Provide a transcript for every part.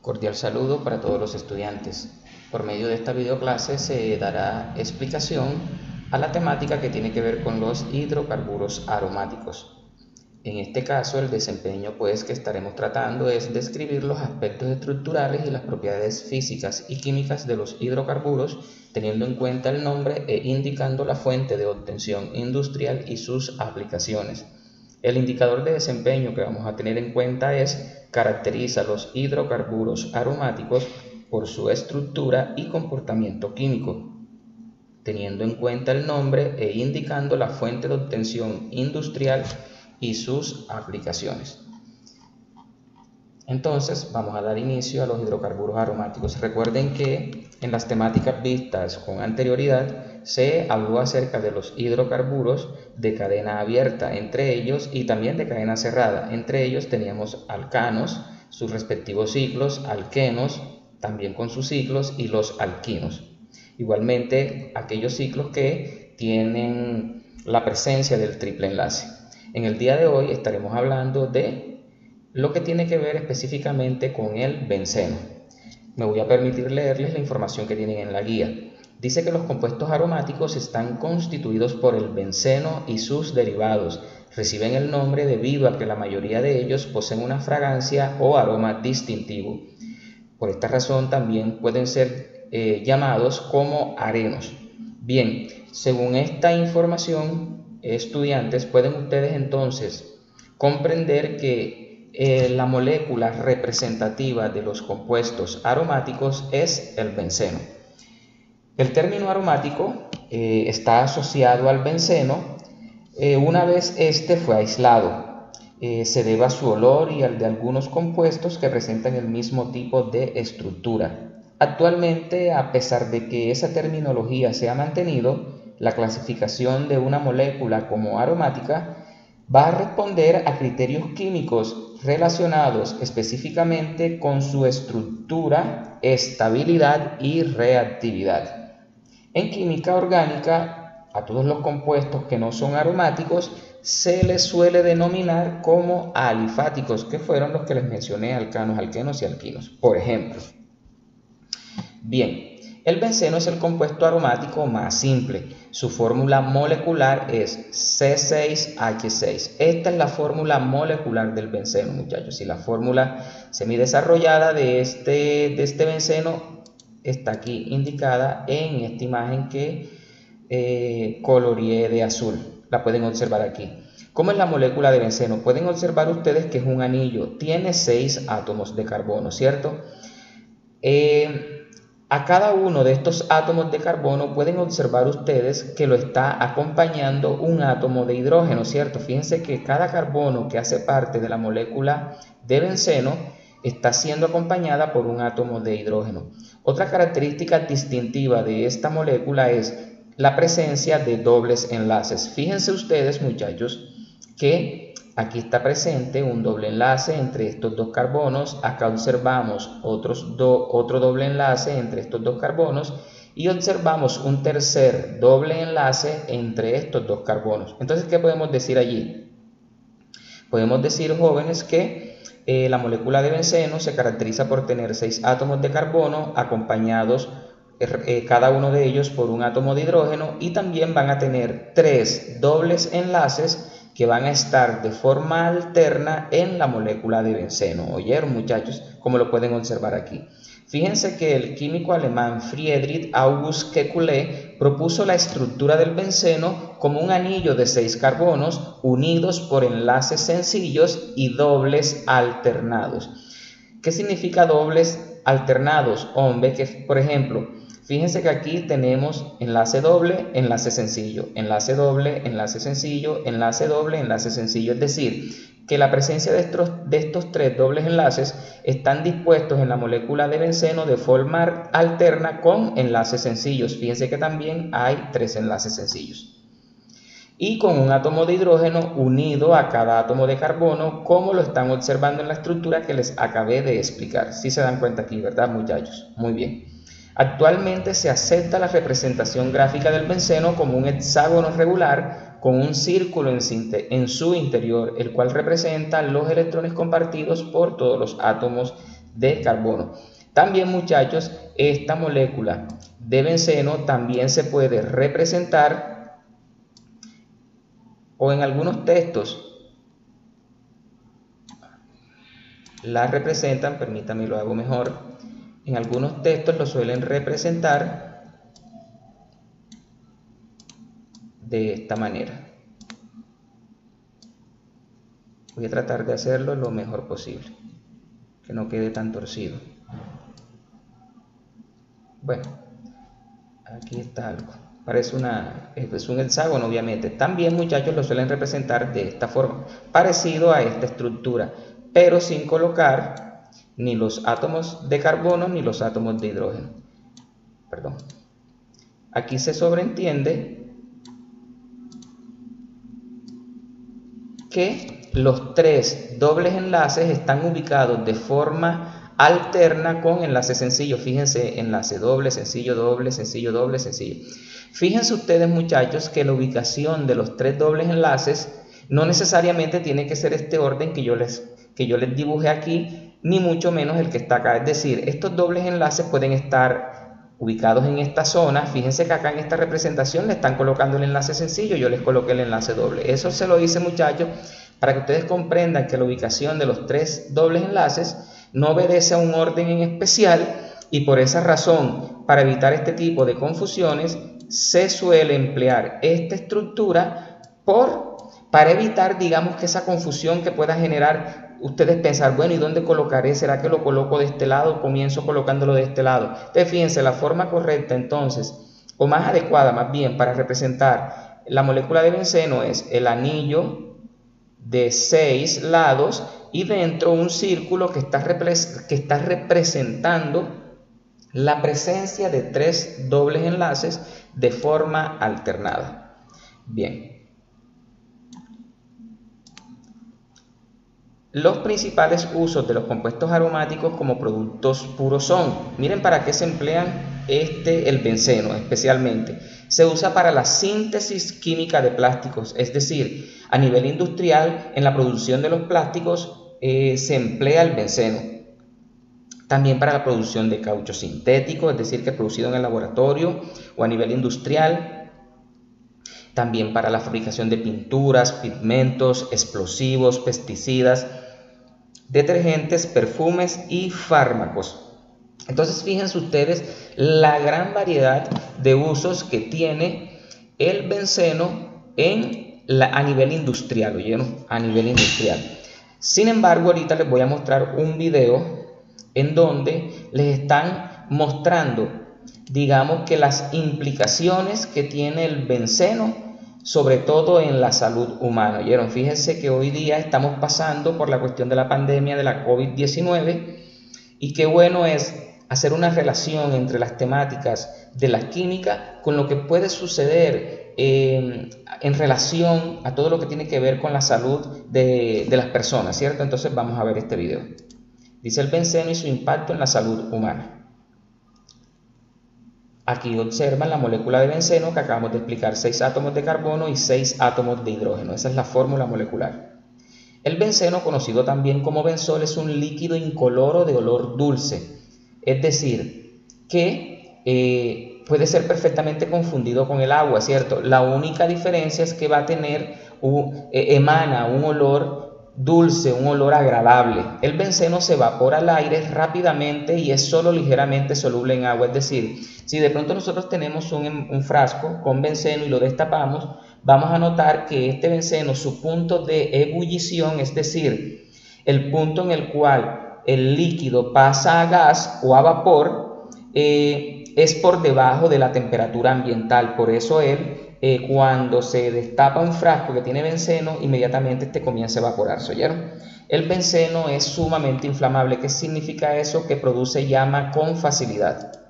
Cordial saludo para todos los estudiantes. Por medio de esta videoclase se dará explicación a la temática que tiene que ver con los hidrocarburos aromáticos. En este caso, el desempeño que estaremos tratando es describir los aspectos estructurales y las propiedades físicas y químicas de los hidrocarburos, teniendo en cuenta el nombre e indicando la fuente de obtención industrial y sus aplicaciones. El indicador de desempeño que vamos a tener en cuenta caracteriza los hidrocarburos aromáticos por su estructura y comportamiento químico, teniendo en cuenta el nombre e indicando la fuente de obtención industrial y sus aplicaciones. Entonces vamos a dar inicio a los hidrocarburos aromáticos. Recuerden que en las temáticas vistas con anterioridad se habló acerca de los hidrocarburos de cadena abierta entre ellos y también de cadena cerrada. Entre ellos teníamos alcanos, sus respectivos ciclos, alquenos, también con sus ciclos, y los alquinos. Igualmente aquellos ciclos que tienen la presencia del triple enlace. En el día de hoy estaremos hablando de lo que tiene que ver específicamente con el benceno. Me voy a permitir leerles la información que tienen en la guía. Dice que los compuestos aromáticos están constituidos por el benceno y sus derivados. Reciben el nombre debido a que la mayoría de ellos poseen una fragancia o aroma distintivo. Por esta razón también pueden ser llamados como arenos. Bien, según esta información, estudiantes, pueden ustedes entonces comprender que la molécula representativa de los compuestos aromáticos es el benceno. El término aromático está asociado al benceno una vez este fue aislado. Se debe a su olor y al de algunos compuestos que presentan el mismo tipo de estructura. Actualmente, a pesar de que esa terminología se ha mantenido, la clasificación de una molécula como aromática va a responder a criterios químicos relacionados específicamente con su estructura, estabilidad y reactividad. En química orgánica, a todos los compuestos que no son aromáticos se les suele denominar como alifáticos, que fueron los que les mencioné: alcanos, alquenos y alquinos, por ejemplo. Bien, el benceno es el compuesto aromático más simple. Su fórmula molecular es C6H6. Esta es la fórmula molecular del benceno, muchachos. Y la fórmula semidesarrollada de este benceno está aquí indicada en esta imagen que coloreé de azul. La pueden observar aquí. ¿Cómo es la molécula de benceno? Pueden observar ustedes que es un anillo. Tiene 6 átomos de carbono, ¿cierto? A cada uno de estos átomos de carbono pueden observar ustedes que lo está acompañando un átomo de hidrógeno, ¿cierto? Fíjense que cada carbono que hace parte de la molécula de benceno está siendo acompañada por un átomo de hidrógeno. Otra característica distintiva de esta molécula es la presencia de dobles enlaces. Fíjense ustedes, muchachos, que aquí está presente un doble enlace entre estos dos carbonos. Acá observamos otro doble enlace entre estos dos carbonos y observamos un tercer doble enlace entre estos dos carbonos. Entonces, ¿qué podemos decir allí? Podemos decir, jóvenes, que la molécula de benceno se caracteriza por tener 6 átomos de carbono acompañados cada uno de ellos por un átomo de hidrógeno, y también van a tener 3 dobles enlaces que van a estar de forma alterna en la molécula de benceno. ¿Oyeron, muchachos? Como lo pueden observar aquí. Fíjense que el químico alemán Friedrich August Kekulé propuso la estructura del benceno como un anillo de 6 carbonos unidos por enlaces sencillos y dobles alternados. ¿Qué significa dobles alternados? Hombre, que por ejemplo, fíjense que aquí tenemos enlace doble, enlace sencillo, enlace doble, enlace sencillo, enlace doble, enlace sencillo. Es decir, que la presencia de estos 3 dobles enlaces están dispuestos en la molécula de benceno de forma alterna con enlaces sencillos. Fíjense que también hay 3 enlaces sencillos. Y con un átomo de hidrógeno unido a cada átomo de carbono, como lo están observando en la estructura que les acabé de explicar. ¿Sí se dan cuenta aquí, verdad, muchachos? Muy bien. Actualmente se acepta la representación gráfica del benceno como un hexágono regular con un círculo en su interior, el cual representa los electrones compartidos por todos los átomos de carbono. También, muchachos, esta molécula de benceno también se puede representar, o en algunos textos la representan, permítame lo hago mejor, en algunos textos lo suelen representar de esta manera. Voy a tratar de hacerlo lo mejor posible, que no quede tan torcido. Bueno, aquí está algo. Parece es un hexágono, obviamente. También, muchachos, lo suelen representar de esta forma, parecido a esta estructura, pero sin colocar ni los átomos de carbono ni los átomos de hidrógeno. Perdón. Aquí se sobreentiende que los tres dobles enlaces están ubicados de forma alterna con enlace sencillo. Fíjense, enlace doble, sencillo, doble, sencillo, doble, sencillo. Fíjense ustedes, muchachos, que la ubicación de los tres dobles enlaces no necesariamente tiene que ser este orden que yo les dibujé aquí, ni mucho menos el que está acá. Es decir, estos dobles enlaces pueden estar ubicados en esta zona. Fíjense que acá en esta representación le están colocando el enlace sencillo, yo les coloqué el enlace doble. Eso se lo hice, muchachos, para que ustedes comprendan que la ubicación de los tres dobles enlaces no obedece a un orden en especial, y por esa razón, para evitar este tipo de confusiones, se suele emplear esta estructura para evitar, digamos, que esa confusión que pueda generar ustedes pensar, bueno, ¿y dónde colocaré? ¿Será que lo coloco de este lado? Comienzo colocándolo de este lado. Entonces, fíjense, la forma correcta entonces, o más adecuada más bien, para representar la molécula de benceno es el anillo de 6 lados y dentro un círculo que está representando la presencia de tres dobles enlaces de forma alternada. Bien. Los principales usos de los compuestos aromáticos como productos puros son, miren para qué se emplean el benceno especialmente. Se usa para la síntesis química de plásticos, es decir, a nivel industrial, en la producción de los plásticos se emplea el benceno. También para la producción de caucho sintético, es decir, que es producido en el laboratorio o a nivel industrial. También para la fabricación de pinturas, pigmentos, explosivos, pesticidas, detergentes, perfumes y fármacos. Entonces, fíjense ustedes la gran variedad de usos que tiene el benceno a nivel industrial, ¿oyeron? A nivel industrial. Sin embargo, ahorita les voy a mostrar un video en donde les están mostrando, digamos, que las implicaciones que tiene el benceno, sobre todo en la salud humana. ¿Oyeron? Fíjense que hoy día estamos pasando por la cuestión de la pandemia de la COVID-19 y qué bueno es hacer una relación entre las temáticas de la química con lo que puede suceder en relación a todo lo que tiene que ver con la salud de las personas, ¿cierto? Entonces vamos a ver este video. Dice el benceno y su impacto en la salud humana. Aquí observan la molécula de benceno que acabamos de explicar, 6 átomos de carbono y 6 átomos de hidrógeno. Esa es la fórmula molecular. El benceno, conocido también como benzol, es un líquido incoloro de olor dulce, es decir, que puede ser perfectamente confundido con el agua, ¿cierto? La única diferencia es que va a tener, emana un olor dulce, un olor agradable. El benceno se evapora al aire rápidamente y es solo ligeramente soluble en agua, es decir, si de pronto nosotros tenemos un frasco con benceno y lo destapamos, vamos a notar que este benceno, su punto de ebullición, es decir, el punto en el cual el líquido pasa a gas o a vapor, es por debajo de la temperatura ambiental. Por eso cuando se destapa un frasco que tiene benceno, inmediatamente comienza a evaporarse. ¿Oyeron? El benceno es sumamente inflamable. ¿Qué significa eso? Que produce llama con facilidad.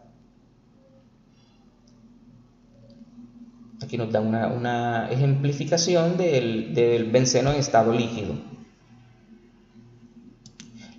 Aquí nos da una ejemplificación del benceno en estado líquido.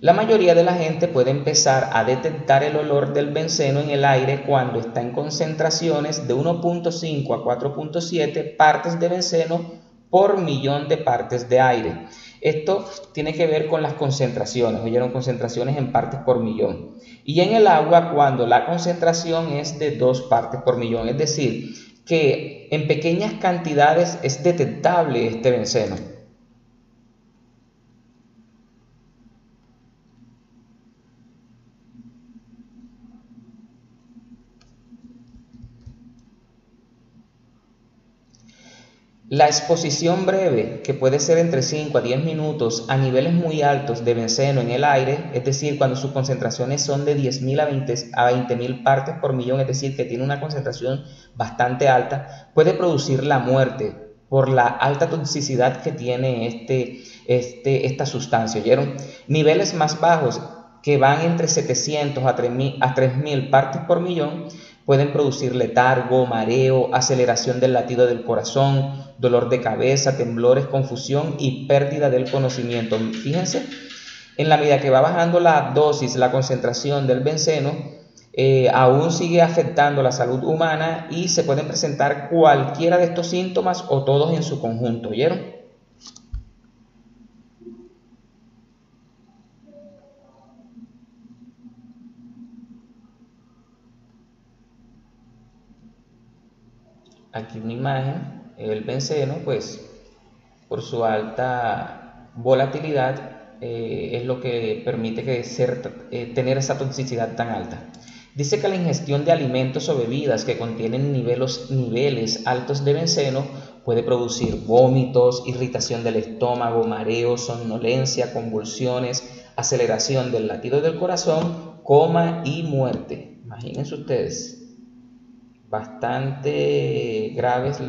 La mayoría de la gente puede empezar a detectar el olor del benceno en el aire cuando está en concentraciones de 1.5 a 4.7 partes de benceno por millón de partes de aire. Esto tiene que ver con las concentraciones, oyeron, concentraciones en partes por millón. Y en el agua, cuando la concentración es de 2 partes por millón, es decir, que en pequeñas cantidades es detectable este benceno. La exposición breve, que puede ser entre 5 a 10 minutos a niveles muy altos de benceno en el aire, es decir, cuando sus concentraciones son de 10.000 a 20.000 partes por millón, es decir, que tiene una concentración bastante alta, puede producir la muerte por la alta toxicidad que tiene esta sustancia, ¿oyeron? Niveles más bajos, que van entre 700 a 3.000 partes por millón, pueden producir letargo, mareo, aceleración del latido del corazón, dolor de cabeza, temblores, confusión y pérdida del conocimiento. Fíjense, en la medida que va bajando la dosis, la concentración del benceno, aún sigue afectando la salud humana y se pueden presentar cualquiera de estos síntomas o todos en su conjunto, ¿oyeron? Aquí una imagen, el benceno, pues por su alta volatilidad, es lo que permite tener esa toxicidad tan alta. Dice que la ingestión de alimentos o bebidas que contienen niveles altos de benceno puede producir vómitos, irritación del estómago, mareo, somnolencia, convulsiones, aceleración del latido del corazón, coma y muerte. Imagínense ustedes, bastante graves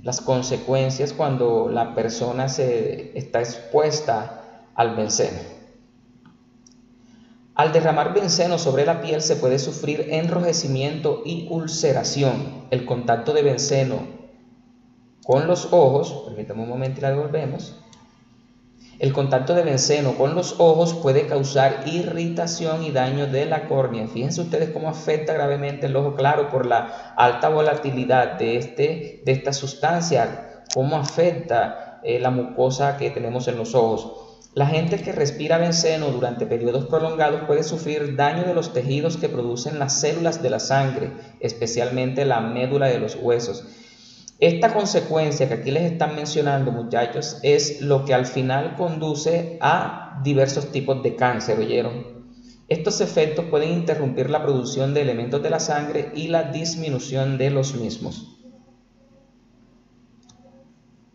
las consecuencias cuando la persona está expuesta al benceno. Al derramar benceno sobre la piel se puede sufrir enrojecimiento y ulceración. El contacto de benceno con los ojos, permítame un momento y la devolvemos. El contacto de benceno con los ojos puede causar irritación y daño de la córnea. Fíjense ustedes cómo afecta gravemente el ojo, claro, por la alta volatilidad de esta sustancia, cómo afecta la mucosa que tenemos en los ojos. La gente que respira benceno durante periodos prolongados puede sufrir daño de los tejidos que producen las células de la sangre, especialmente la médula de los huesos. Esta consecuencia que aquí les están mencionando, muchachos, es lo que al final conduce a diversos tipos de cáncer, ¿oyeron? Estos efectos pueden interrumpir la producción de elementos de la sangre y la disminución de los mismos.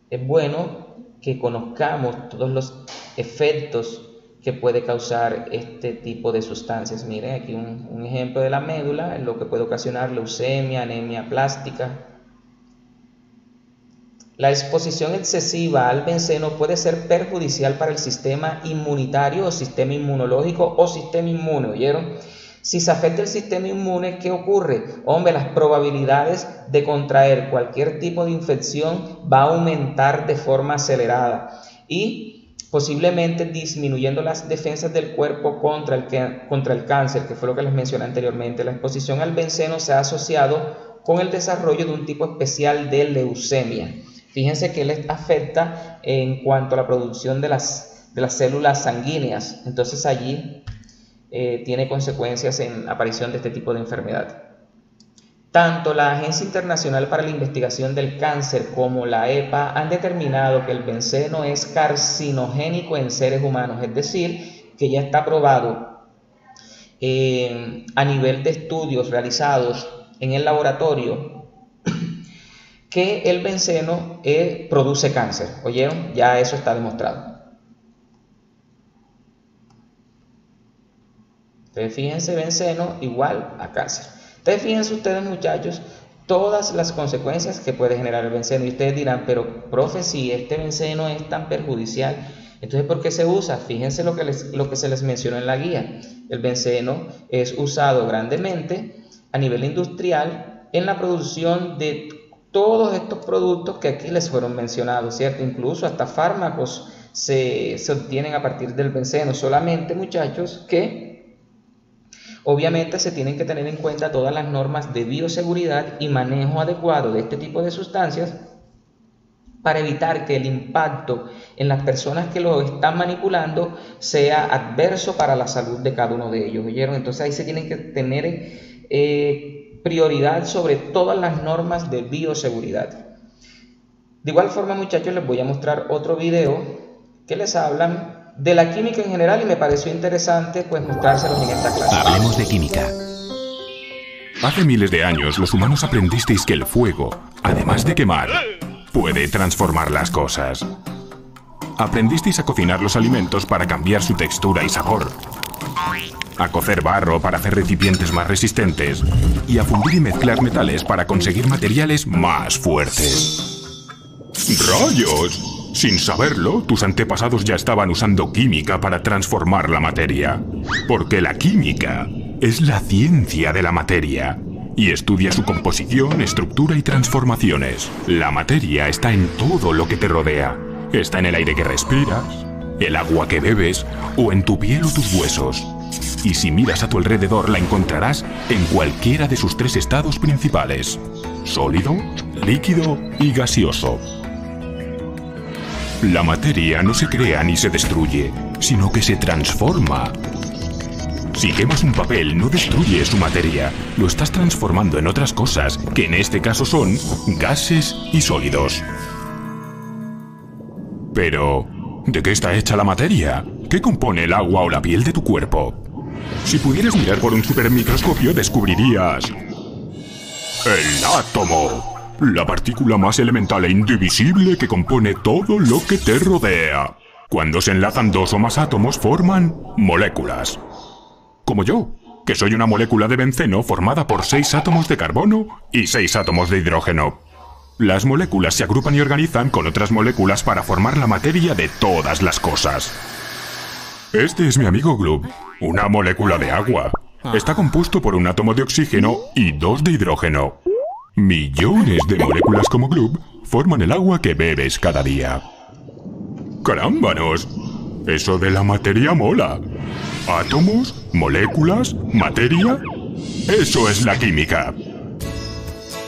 Es bueno que conozcamos todos los efectos que puede causar este tipo de sustancias. Miren aquí un ejemplo de la médula, en lo que puede ocasionar leucemia, anemia plástica. La exposición excesiva al benceno puede ser perjudicial para el sistema inmunitario o sistema inmunológico o sistema inmune, ¿oyeron? Si se afecta el sistema inmune, ¿qué ocurre? Hombre, las probabilidades de contraer cualquier tipo de infección va a aumentar de forma acelerada y posiblemente disminuyendo las defensas del cuerpo contra el cáncer, que fue lo que les mencioné anteriormente. La exposición al benceno se ha asociado con el desarrollo de un tipo especial de leucemia. Fíjense que les afecta en cuanto a la producción de las células sanguíneas. Entonces allí tiene consecuencias en la aparición de este tipo de enfermedad. Tanto la Agencia Internacional para la Investigación del Cáncer como la EPA han determinado que el benceno es carcinogénico en seres humanos, es decir, que ya está probado a nivel de estudios realizados en el laboratorio que el benceno produce cáncer. ¿Oyeron? Ya eso está demostrado. Entonces fíjense, benceno igual a cáncer. Entonces fíjense ustedes, muchachos, todas las consecuencias que puede generar el benceno. Y ustedes dirán, pero profe, si este benceno es tan perjudicial, entonces ¿por qué se usa? Fíjense lo que se les mencionó en la guía. El benceno es usado grandemente a nivel industrial en la producción de todos estos productos que aquí les fueron mencionados, ¿cierto? Incluso hasta fármacos se obtienen a partir del benceno. Solamente, muchachos, que obviamente se tienen que tener en cuenta todas las normas de bioseguridad y manejo adecuado de este tipo de sustancias para evitar que el impacto en las personas que lo están manipulando sea adverso para la salud de cada uno de ellos, ¿oyeron? Entonces ahí se tienen que tener prioridad sobre todas las normas de bioseguridad. De igual forma, muchachos, les voy a mostrar otro video que les hablan de la química en general y me pareció interesante pues mostrárselos en esta clase. Hablemos de química. Hace miles de años los humanos aprendisteis que el fuego, además de quemar, puede transformar las cosas. Aprendisteis a cocinar los alimentos para cambiar su textura y sabor, a cocer barro para hacer recipientes más resistentes y a fundir y mezclar metales para conseguir materiales más fuertes. ¡Rayos! Sin saberlo, tus antepasados ya estaban usando química para transformar la materia. Porque la química es la ciencia de la materia y estudia su composición, estructura y transformaciones. La materia está en todo lo que te rodea. Está en el aire que respiras, el agua que bebes o en tu piel o tus huesos. Y si miras a tu alrededor la encontrarás en cualquiera de sus tres estados principales: sólido, líquido y gaseoso. La materia no se crea ni se destruye, sino que se transforma. Si quemas un papel, no destruyes su materia, lo estás transformando en otras cosas, que en este caso son gases y sólidos. Pero, ¿de qué está hecha la materia? ¿Qué compone el agua o la piel de tu cuerpo? Si pudieras mirar por un supermicroscopio, descubrirías el átomo, la partícula más elemental e indivisible que compone todo lo que te rodea. Cuando se enlazan dos o más átomos, forman moléculas. Como yo, que soy una molécula de benceno formada por 6 átomos de carbono y 6 átomos de hidrógeno. Las moléculas se agrupan y organizan con otras moléculas para formar la materia de todas las cosas. Este es mi amigo Glub, una molécula de agua. Está compuesto por un átomo de oxígeno y 2 de hidrógeno. Millones de moléculas como Glub forman el agua que bebes cada día. ¡Carámbanos! Eso de la materia mola. ¿Átomos? ¿Moléculas? ¿Materia? ¡Eso es la química!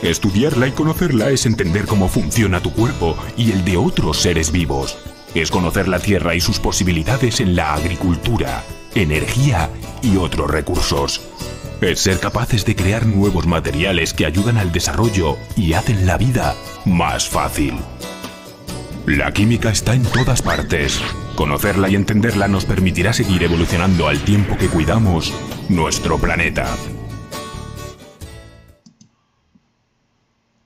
Estudiarla y conocerla es entender cómo funciona tu cuerpo y el de otros seres vivos. Es conocer la Tierra y sus posibilidades en la agricultura, energía y otros recursos. Es ser capaces de crear nuevos materiales que ayudan al desarrollo y hacen la vida más fácil. La química está en todas partes. Conocerla y entenderla nos permitirá seguir evolucionando al tiempo que cuidamos nuestro planeta.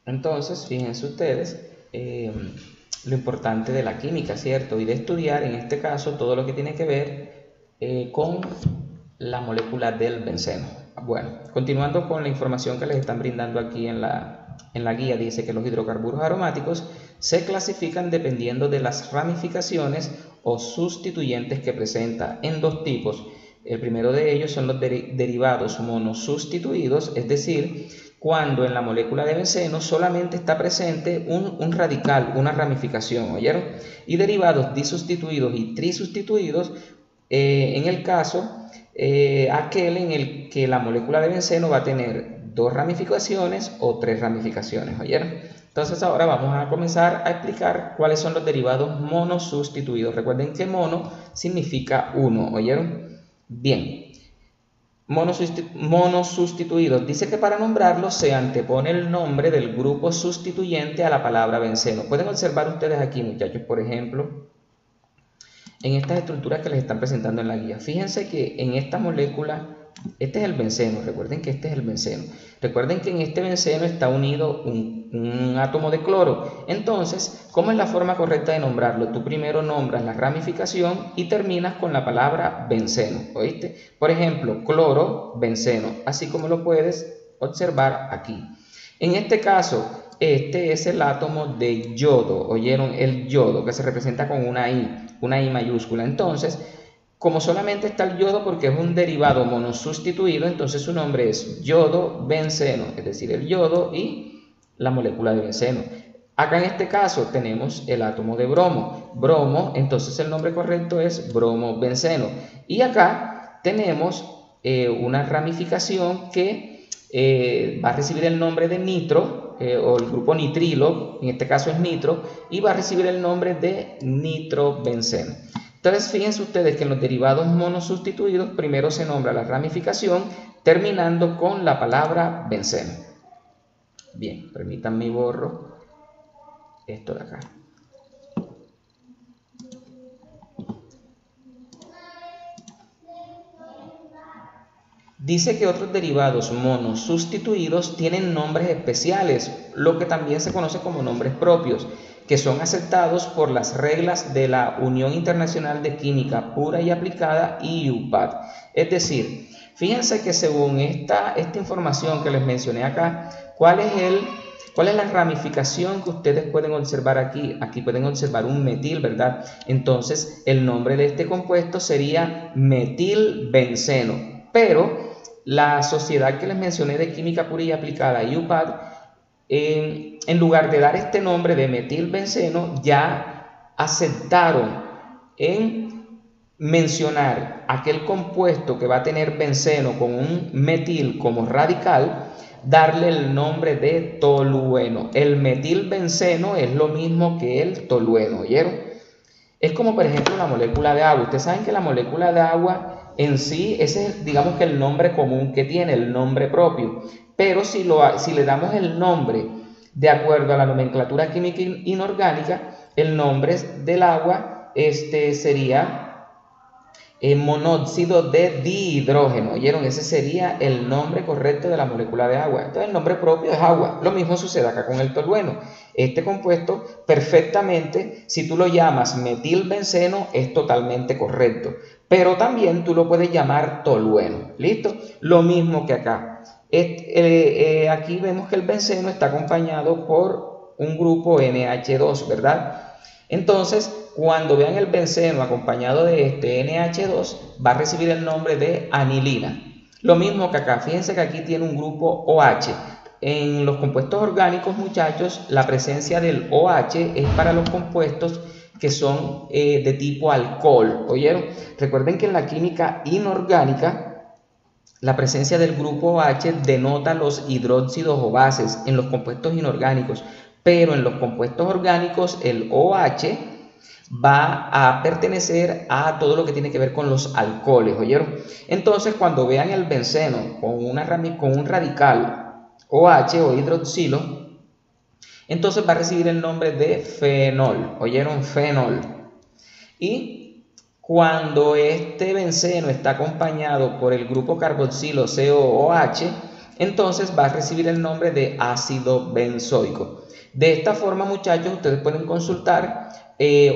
Entonces, fíjense ustedes lo importante de la química, ¿cierto? Y de estudiar, en este caso, todo lo que tiene que ver con la molécula del benceno. Bueno, continuando con la información que les están brindando aquí en la guía, dice que los hidrocarburos aromáticos se clasifican dependiendo de las ramificaciones o sustituyentes que presenta en 2 tipos. El primero de ellos son los derivados monosustituidos, es decir, cuando en la molécula de benceno solamente está presente un radical, una ramificación, ¿oyeron? Y derivados disustituidos y trisustituidos, en el caso aquel en el que la molécula de benceno va a tener 2 ramificaciones o 3 ramificaciones, ¿oyeron? Entonces ahora vamos a comenzar a explicar cuáles son los derivados monosustituidos. Recuerden que mono significa uno, ¿oyeron? Bien, monosustituidos. Dice que para nombrarlos se antepone el nombre del grupo sustituyente a la palabra benceno. Pueden observar ustedes aquí, muchachos, por ejemplo, en estas estructuras que les están presentando en la guía. Fíjense que en esta molécula, este es el benceno, recuerden que este es el benceno. Recuerden que en este benceno está unido un átomo de cloro. Entonces, ¿cómo es la forma correcta de nombrarlo? Tú primero nombras la ramificación y terminas con la palabra benceno, ¿oíste? Por ejemplo, cloro, benceno, así como lo puedes observar aquí. En este caso, este es el átomo de yodo, ¿oyeron? El yodo, que se representa con una I mayúscula. Entonces, como solamente está el yodo porque es un derivado monosustituido, entonces su nombre es yodo benceno, es decir, el yodo y la molécula de benceno. Acá en este caso tenemos el átomo de bromo. Bromo, entonces el nombre correcto es bromo benceno. Y acá tenemos una ramificación que va a recibir el nombre de nitro, o el grupo nitrilo, en este caso es nitro, y va a recibir el nombre de nitrobenceno. Entonces fíjense ustedes que en los derivados monosustituidos primero se nombra la ramificación terminando con la palabra benceno. Bien, permítanme borro esto de acá. Dice que otros derivados monosustituidos tienen nombres especiales, lo que también se conoce como nombres propios, que son aceptados por las reglas de la Unión Internacional de Química Pura y Aplicada, IUPAC. Es decir, fíjense que según esta información que les mencioné acá, ¿cuál es la ramificación que ustedes pueden observar aquí? Aquí pueden observar un metil, ¿verdad? Entonces, el nombre de este compuesto sería metilbenceno, pero la sociedad que les mencioné de Química Pura y Aplicada, IUPAC, en lugar de dar este nombre de metilbenceno, ya aceptaron en mencionar aquel compuesto que va a tener benceno con un metil como radical, darle el nombre de tolueno. El metilbenceno es lo mismo que el tolueno, ¿oyeron? Es como por ejemplo la molécula de agua. Ustedes saben que la molécula de agua en sí, ese es digamos que el nombre común que tiene, el nombre propio. Pero si le damos el nombre de acuerdo a la nomenclatura química inorgánica, el nombre del agua sería monóxido de dihidrógeno. ¿Oyeron? Ese sería el nombre correcto de la molécula de agua. Entonces el nombre propio es agua. Lo mismo sucede acá con el tolueno. Este compuesto perfectamente, si tú lo llamas metilbenceno, es totalmente correcto. Pero también tú lo puedes llamar tolueno. ¿Listo? Lo mismo que acá. Aquí vemos que el benceno está acompañado por un grupo NH2, ¿verdad? Entonces, cuando vean el benceno acompañado de este NH2, va a recibir el nombre de anilina. Lo mismo que acá, fíjense que aquí tiene un grupo OH. En los compuestos orgánicos, muchachos, la presencia del OH es para los compuestos que son de tipo alcohol. ¿Oyeron? Recuerden que en la química inorgánica, la presencia del grupo OH denota los hidróxidos o bases en los compuestos inorgánicos, pero en los compuestos orgánicos el OH va a pertenecer a todo lo que tiene que ver con los alcoholes, ¿oyeron? Entonces, cuando vean el benceno con un radical OH o hidroxilo, entonces va a recibir el nombre de fenol, ¿oyeron? Fenol. Y cuando este benceno está acompañado por el grupo carboxilo COOH, entonces va a recibir el nombre de ácido benzoico. De esta forma, muchachos, ustedes pueden consultar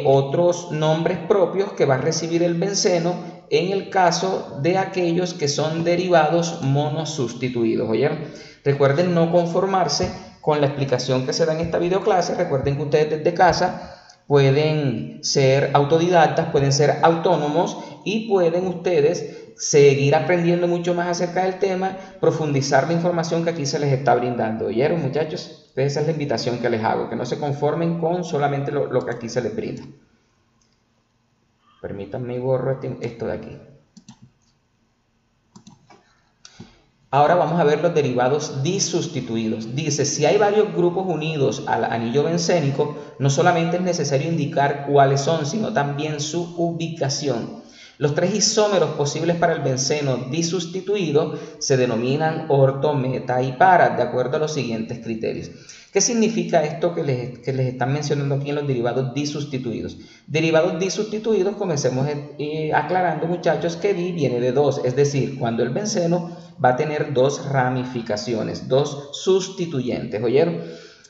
otros nombres propios que va a recibir el benceno en el caso de aquellos que son derivados monosustituidos. ¿Oyeron? Recuerden no conformarse con la explicación que se da en esta videoclase. Recuerden que ustedes desde casa pueden ser autodidactas, pueden ser autónomos y pueden ustedes seguir aprendiendo mucho más acerca del tema, profundizar la información que aquí se les está brindando. ¿Oyeron, muchachos? Esa es la invitación que les hago, que no se conformen con solamente lo que aquí se les brinda. Permítanme borro esto de aquí. Ahora vamos a ver los derivados disustituidos. Dice, si hay varios grupos unidos al anillo bencénico, no solamente es necesario indicar cuáles son, sino también su ubicación. Los tres isómeros posibles para el benceno disustituido se denominan orto, meta y para, de acuerdo a los siguientes criterios. ¿Qué significa esto que les están mencionando aquí en los derivados disustituidos? Derivados disustituidos, comencemos aclarando, muchachos, que di viene de dos, es decir, cuando el benceno va a tener dos ramificaciones, dos sustituyentes, ¿oyeron?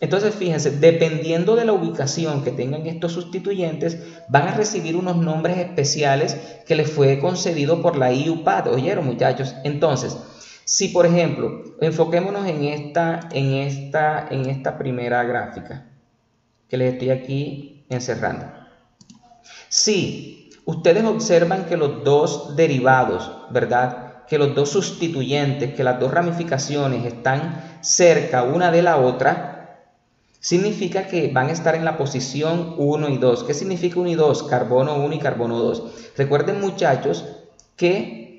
Entonces, fíjense, dependiendo de la ubicación que tengan estos sustituyentes, van a recibir unos nombres especiales que les fue concedido por la IUPAC, ¿oyeron, muchachos? Entonces, si por ejemplo, enfoquémonos en esta primera gráfica que les estoy aquí encerrando. Si ustedes observan que los dos derivados, ¿verdad?, que los dos sustituyentes, que las dos ramificaciones están cerca una de la otra, significa que van a estar en la posición 1 y 2. ¿Qué significa 1 y 2? Carbono 1 y carbono 2. Recuerden, muchachos, que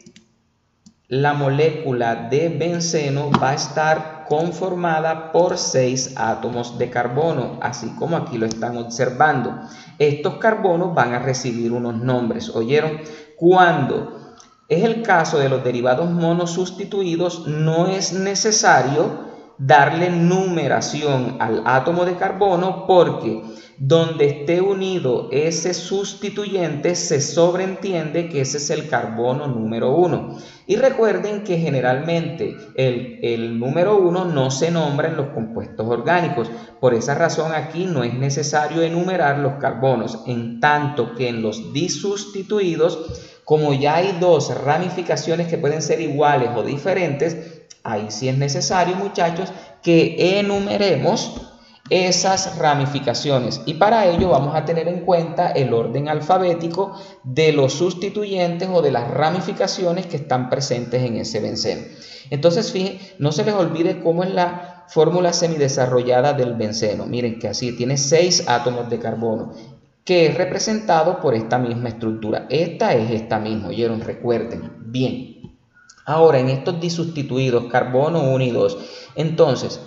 la molécula de benceno va a estar conformada por 6 átomos de carbono, así como aquí lo están observando. Estos carbonos van a recibir unos nombres, ¿oyeron? Cuando es el caso de los derivados monosustituidos, no es necesario darle numeración al átomo de carbono, porque donde esté unido ese sustituyente se sobreentiende que ese es el carbono número 1. Y recuerden que generalmente el número 1 no se nombra en los compuestos orgánicos. Por esa razón aquí no es necesario enumerar los carbonos, en tanto que en los disustituidos, como ya hay dos ramificaciones que pueden ser iguales o diferentes, ahí sí es necesario, muchachos, que enumeremos esas ramificaciones, y para ello vamos a tener en cuenta el orden alfabético de los sustituyentes o de las ramificaciones que están presentes en ese benceno. Entonces, fíjense, no se les olvide cómo es la fórmula semidesarrollada del benceno. Miren que así tiene 6 átomos de carbono, que es representado por esta misma estructura. Esta es esta misma, ¿oyeron? Recuerden. Bien. Ahora, en estos disustituidos, carbono 1 y 2, entonces,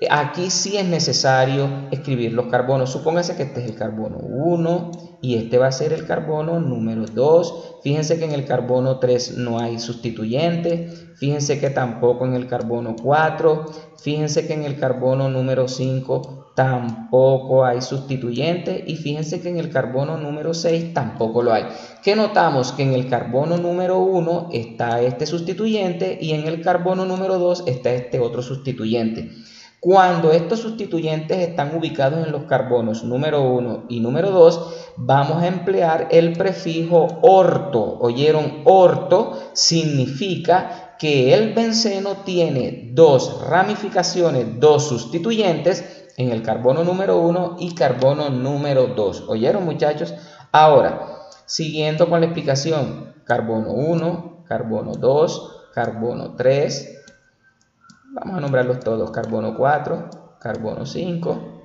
aquí sí es necesario escribir los carbonos. Supóngase que este es el carbono 1 y este va a ser el carbono número 2. Fíjense que en el carbono 3 no hay sustituyente. Fíjense que tampoco en el carbono 4. Fíjense que en el carbono número 5 tampoco hay sustituyente. Y fíjense que en el carbono número 6 tampoco lo hay. ¿Qué notamos? Que en el carbono número 1 está este sustituyente y en el carbono número 2 está este otro sustituyente. Cuando estos sustituyentes están ubicados en los carbonos número 1 y número 2, vamos a emplear el prefijo orto. ¿Oyeron? Orto significa que el benceno tiene dos ramificaciones, dos sustituyentes en el carbono número 1 y carbono número 2. ¿Oyeron, muchachos? Ahora, siguiendo con la explicación, carbono 1, carbono 2, carbono 3... Vamos a nombrarlos todos: carbono 4, carbono 5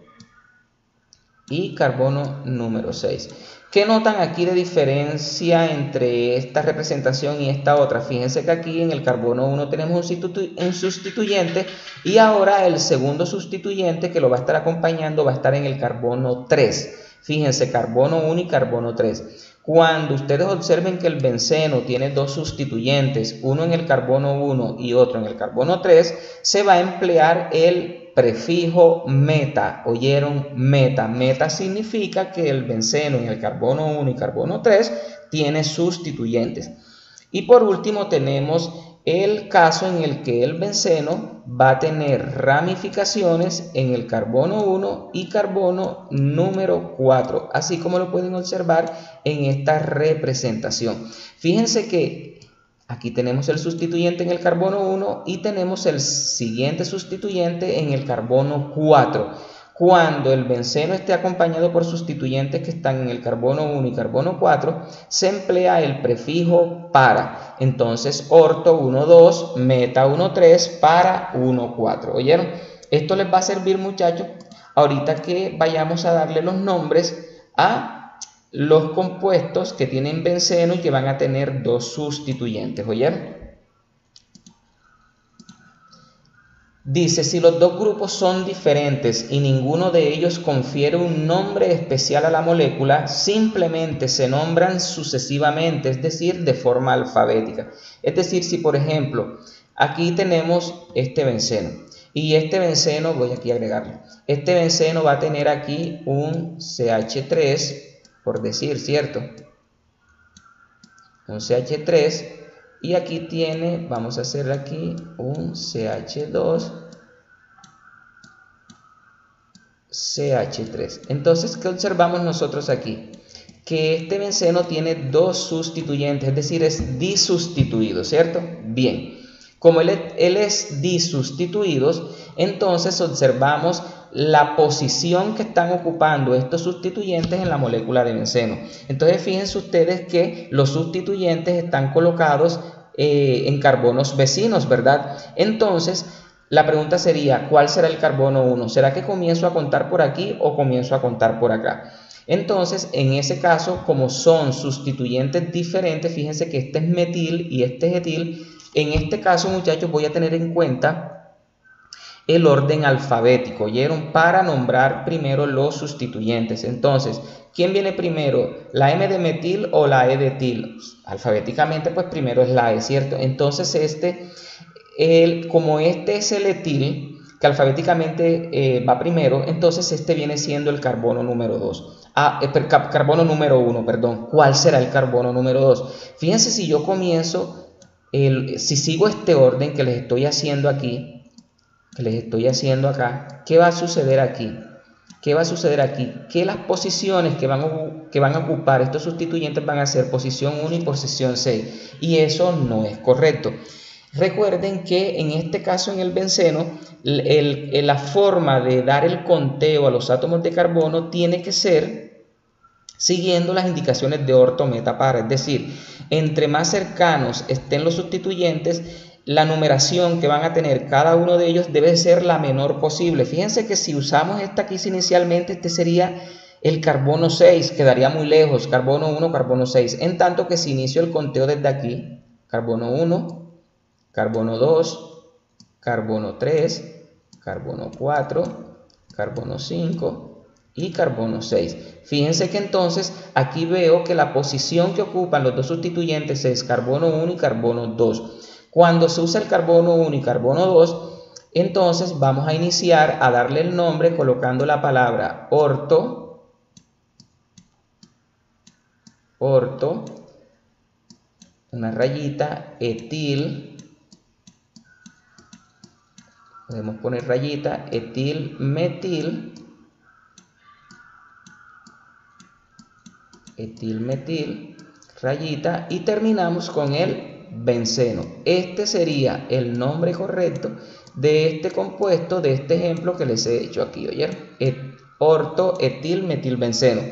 y carbono número 6. ¿Qué notan aquí de diferencia entre esta representación y esta otra? Fíjense que aquí en el carbono 1 tenemos un sustituyente, y ahora el segundo sustituyente que lo va a estar acompañando va a estar en el carbono 3. Fíjense, carbono 1 y carbono 3. Cuando ustedes observen que el benceno tiene dos sustituyentes, uno en el carbono 1 y otro en el carbono 3, se va a emplear el prefijo meta. ¿Oyeron? Meta. Meta significa que el benceno en el carbono 1 y carbono 3 tiene sustituyentes. Y por último tenemos el caso en el que el benceno va a tener ramificaciones en el carbono 1 y carbono número 4, así como lo pueden observar en esta representación. Fíjense que aquí tenemos el sustituyente en el carbono 1 y tenemos el siguiente sustituyente en el carbono 4. Cuando el benceno esté acompañado por sustituyentes que están en el carbono 1 y carbono 4, se emplea el prefijo para. Entonces, orto 1, 2, meta 1, 3, para 1, 4. ¿Oyeron? Esto les va a servir, muchachos, ahorita que vayamos a darle los nombres a los compuestos que tienen benceno y que van a tener dos sustituyentes. ¿Oyeron? Dice, si los dos grupos son diferentes y ninguno de ellos confiere un nombre especial a la molécula, simplemente se nombran sucesivamente, es decir, de forma alfabética. Es decir, si por ejemplo, aquí tenemos este benceno y este benceno, voy aquí a agregarlo, este benceno va a tener aquí un CH3, por decir, ¿cierto? Un CH3. Y aquí tiene, vamos a hacer aquí un CH2, CH3. Entonces, ¿qué observamos nosotros aquí? Que este benceno tiene dos sustituyentes, es decir, es disustituido, ¿cierto? Bien, como él es disustituido, entonces observamos la posición que están ocupando estos sustituyentes en la molécula de benceno. Entonces fíjense ustedes que los sustituyentes están colocados en carbonos vecinos, ¿verdad? Entonces la pregunta sería, ¿cuál será el carbono 1? ¿Será que comienzo a contar por aquí o comienzo a contar por acá? Entonces, en ese caso, como son sustituyentes diferentes, fíjense que este es metil y este es etil, En este caso, muchachos, voy a tener en cuenta el orden alfabético, ¿oyeron? Para nombrar primero los sustituyentes. Entonces, ¿quién viene primero? ¿La M de metil o la E de etil? Alfabéticamente, pues primero es la E, ¿cierto? Entonces, como este es el etil, que alfabéticamente va primero, entonces este viene siendo el carbono número 2. Carbono número 1, perdón. ¿Cuál será el carbono número 2? Fíjense, si yo comienzo, si sigo este orden que les estoy haciendo aquí, ¿qué va a suceder aquí? ¿Qué va a suceder aquí? Que las posiciones que van a ocupar estos sustituyentes van a ser posición 1 y posición 6. Y eso no es correcto. Recuerden que en este caso, en el benceno, la forma de dar el conteo a los átomos de carbono tiene que ser siguiendo las indicaciones de orto, meta, para. Es decir, entre más cercanos estén los sustituyentes, la numeración que van a tener cada uno de ellos debe ser la menor posible. Fíjense que si usamos esta aquí inicialmente, este sería el carbono 6, quedaría muy lejos, carbono 1, carbono 6. En tanto que si inicio el conteo desde aquí, carbono 1, carbono 2, carbono 3, carbono 4, carbono 5 y carbono 6. Fíjense que entonces aquí veo que la posición que ocupan los dos sustituyentes es carbono 1 y carbono 2. Cuando se usa el carbono 1 y carbono 2, entonces vamos a iniciar a darle el nombre colocando la palabra orto, una rayita, etil, podemos poner rayita, etil, metil, rayita, y terminamos con el benceno. Este sería el nombre correcto de este compuesto, de este ejemplo que les he hecho aquí, ¿oyeron? Orto, etil, metil, benceno.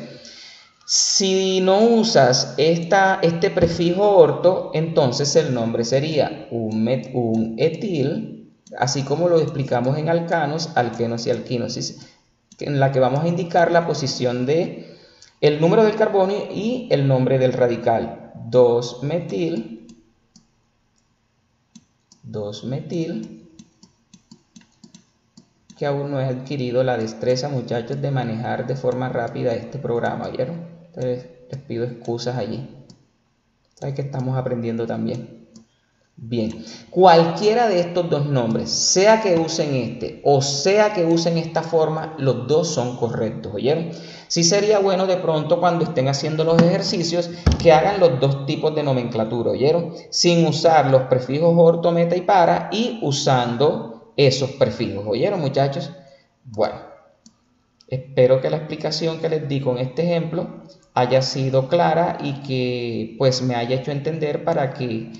Si no usas este prefijo orto, entonces el nombre sería un etil, así como lo explicamos en alcanos, alquenos y alquinos, en la que vamos a indicar la posición de el número del carbono y el nombre del radical. 2-metil, que aún no he adquirido la destreza, muchachos, de manejar de forma rápida este programa, ¿oyeron? Entonces les pido excusas allí. Saben que estamos aprendiendo también. Bien, cualquiera de estos dos nombres, sea que usen este o sea que usen esta forma, los dos son correctos, ¿oyeron? Sí sería bueno de pronto cuando estén haciendo los ejercicios que hagan los dos tipos de nomenclatura, ¿oyeron? Sin usar los prefijos orto, meta y para, y usando esos prefijos, ¿oyeron, muchachos? Bueno, espero que la explicación que les di con este ejemplo haya sido clara y que pues me haya hecho entender para que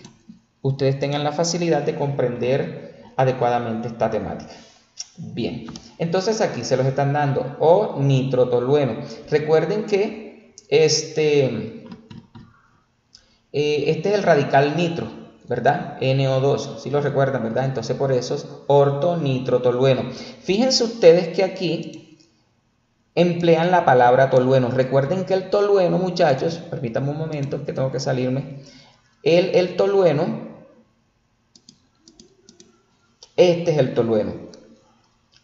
ustedes tengan la facilidad de comprender adecuadamente esta temática. Bien, entonces aquí se los están dando o nitrotolueno. Recuerden que este es el radical nitro, ¿verdad? NO2, si lo recuerdan, ¿verdad? Entonces por eso es ortonitrotolueno. Fíjense ustedes que aquí emplean la palabra tolueno. Recuerden que el tolueno, muchachos, permítanme un momento que tengo que salirme. El tolueno, este es el tolueno.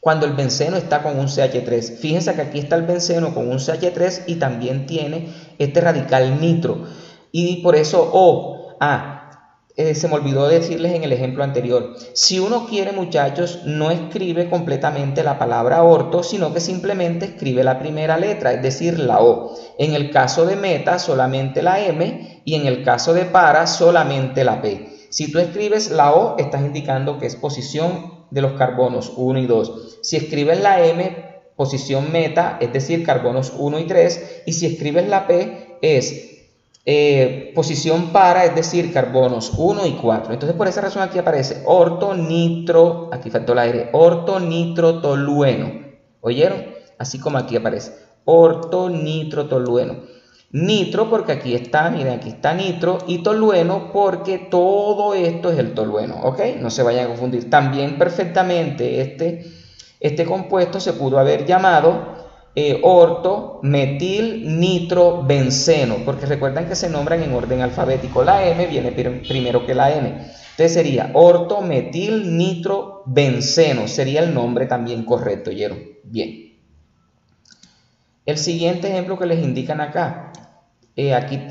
Cuando el benceno está con un CH3. Fíjense que aquí está el benceno con un CH3 y también tiene este radical nitro. Y por eso se me olvidó decirles en el ejemplo anterior. Si uno quiere, muchachos, no escribe completamente la palabra orto, sino que simplemente escribe la primera letra, es decir, la O. En el caso de meta, solamente la M, y en el caso de para, solamente la P. Si tú escribes la O, estás indicando que es posición de los carbonos 1 y 2. Si escribes la M, posición meta, es decir, carbonos 1 y 3. Y si escribes la P, es posición para, es decir, carbonos 1 y 4. Entonces por esa razón aquí aparece ortonitro, aquí faltó la R, ortonitrotolueno. ¿Oyeron? Así como aquí aparece ortonitrotolueno. Nitro porque aquí está, miren, aquí está nitro, y tolueno porque todo esto es el tolueno, ¿ok? No se vayan a confundir. También perfectamente este compuesto se pudo haber llamado orto, metil, nitro, benceno, porque recuerdan que se nombran en orden alfabético. La M viene primero que la N. Entonces sería orto, metil, nitro, benceno. Sería el nombre también correcto, ¿oyeron? Bien. El siguiente ejemplo que les indican acá,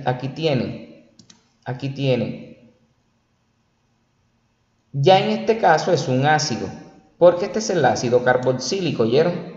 aquí tienen. Ya en este caso es un ácido, porque este es el ácido carboxílico, ¿oyeron?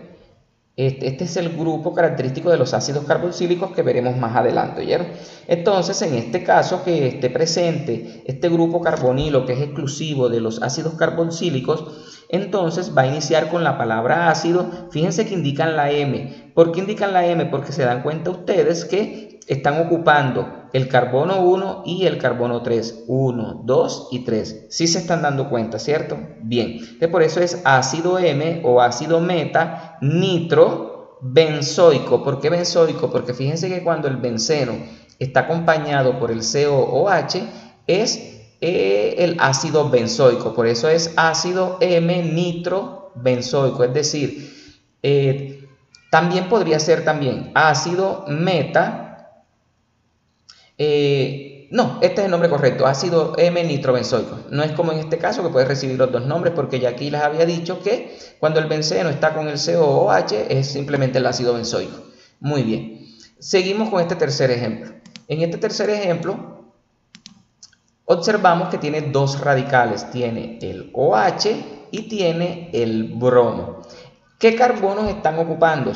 Este es el grupo característico de los ácidos carboxílicos que veremos más adelante, ¿oyeron? Entonces, en este caso que esté presente este grupo carbonilo que es exclusivo de los ácidos carboxílicos, entonces va a iniciar con la palabra ácido. Fíjense que indican la M. ¿Por qué indican la M? Porque se dan cuenta ustedes que están ocupando el carbono 1 y el carbono 3. 1, 2 y 3. Sí se están dando cuenta, ¿cierto? Bien. Entonces, por eso es ácido M o ácido meta nitro benzoico. ¿Por qué benzoico? Porque fíjense que cuando el benceno está acompañado por el COOH es el ácido benzoico. Por eso es ácido M nitro benzoico. Es decir, también podría ser ácido meta. No, este es el nombre correcto, ácido M-nitrobenzoico. No es como en este caso que puedes recibir los dos nombres, porque ya aquí les había dicho que cuando el benceno está con el COOH es simplemente el ácido benzoico. Muy bien. Seguimos con este tercer ejemplo. En este tercer ejemplo observamos que tiene dos radicales. Tiene el OH y tiene el bromo. ¿Qué carbonos están ocupando?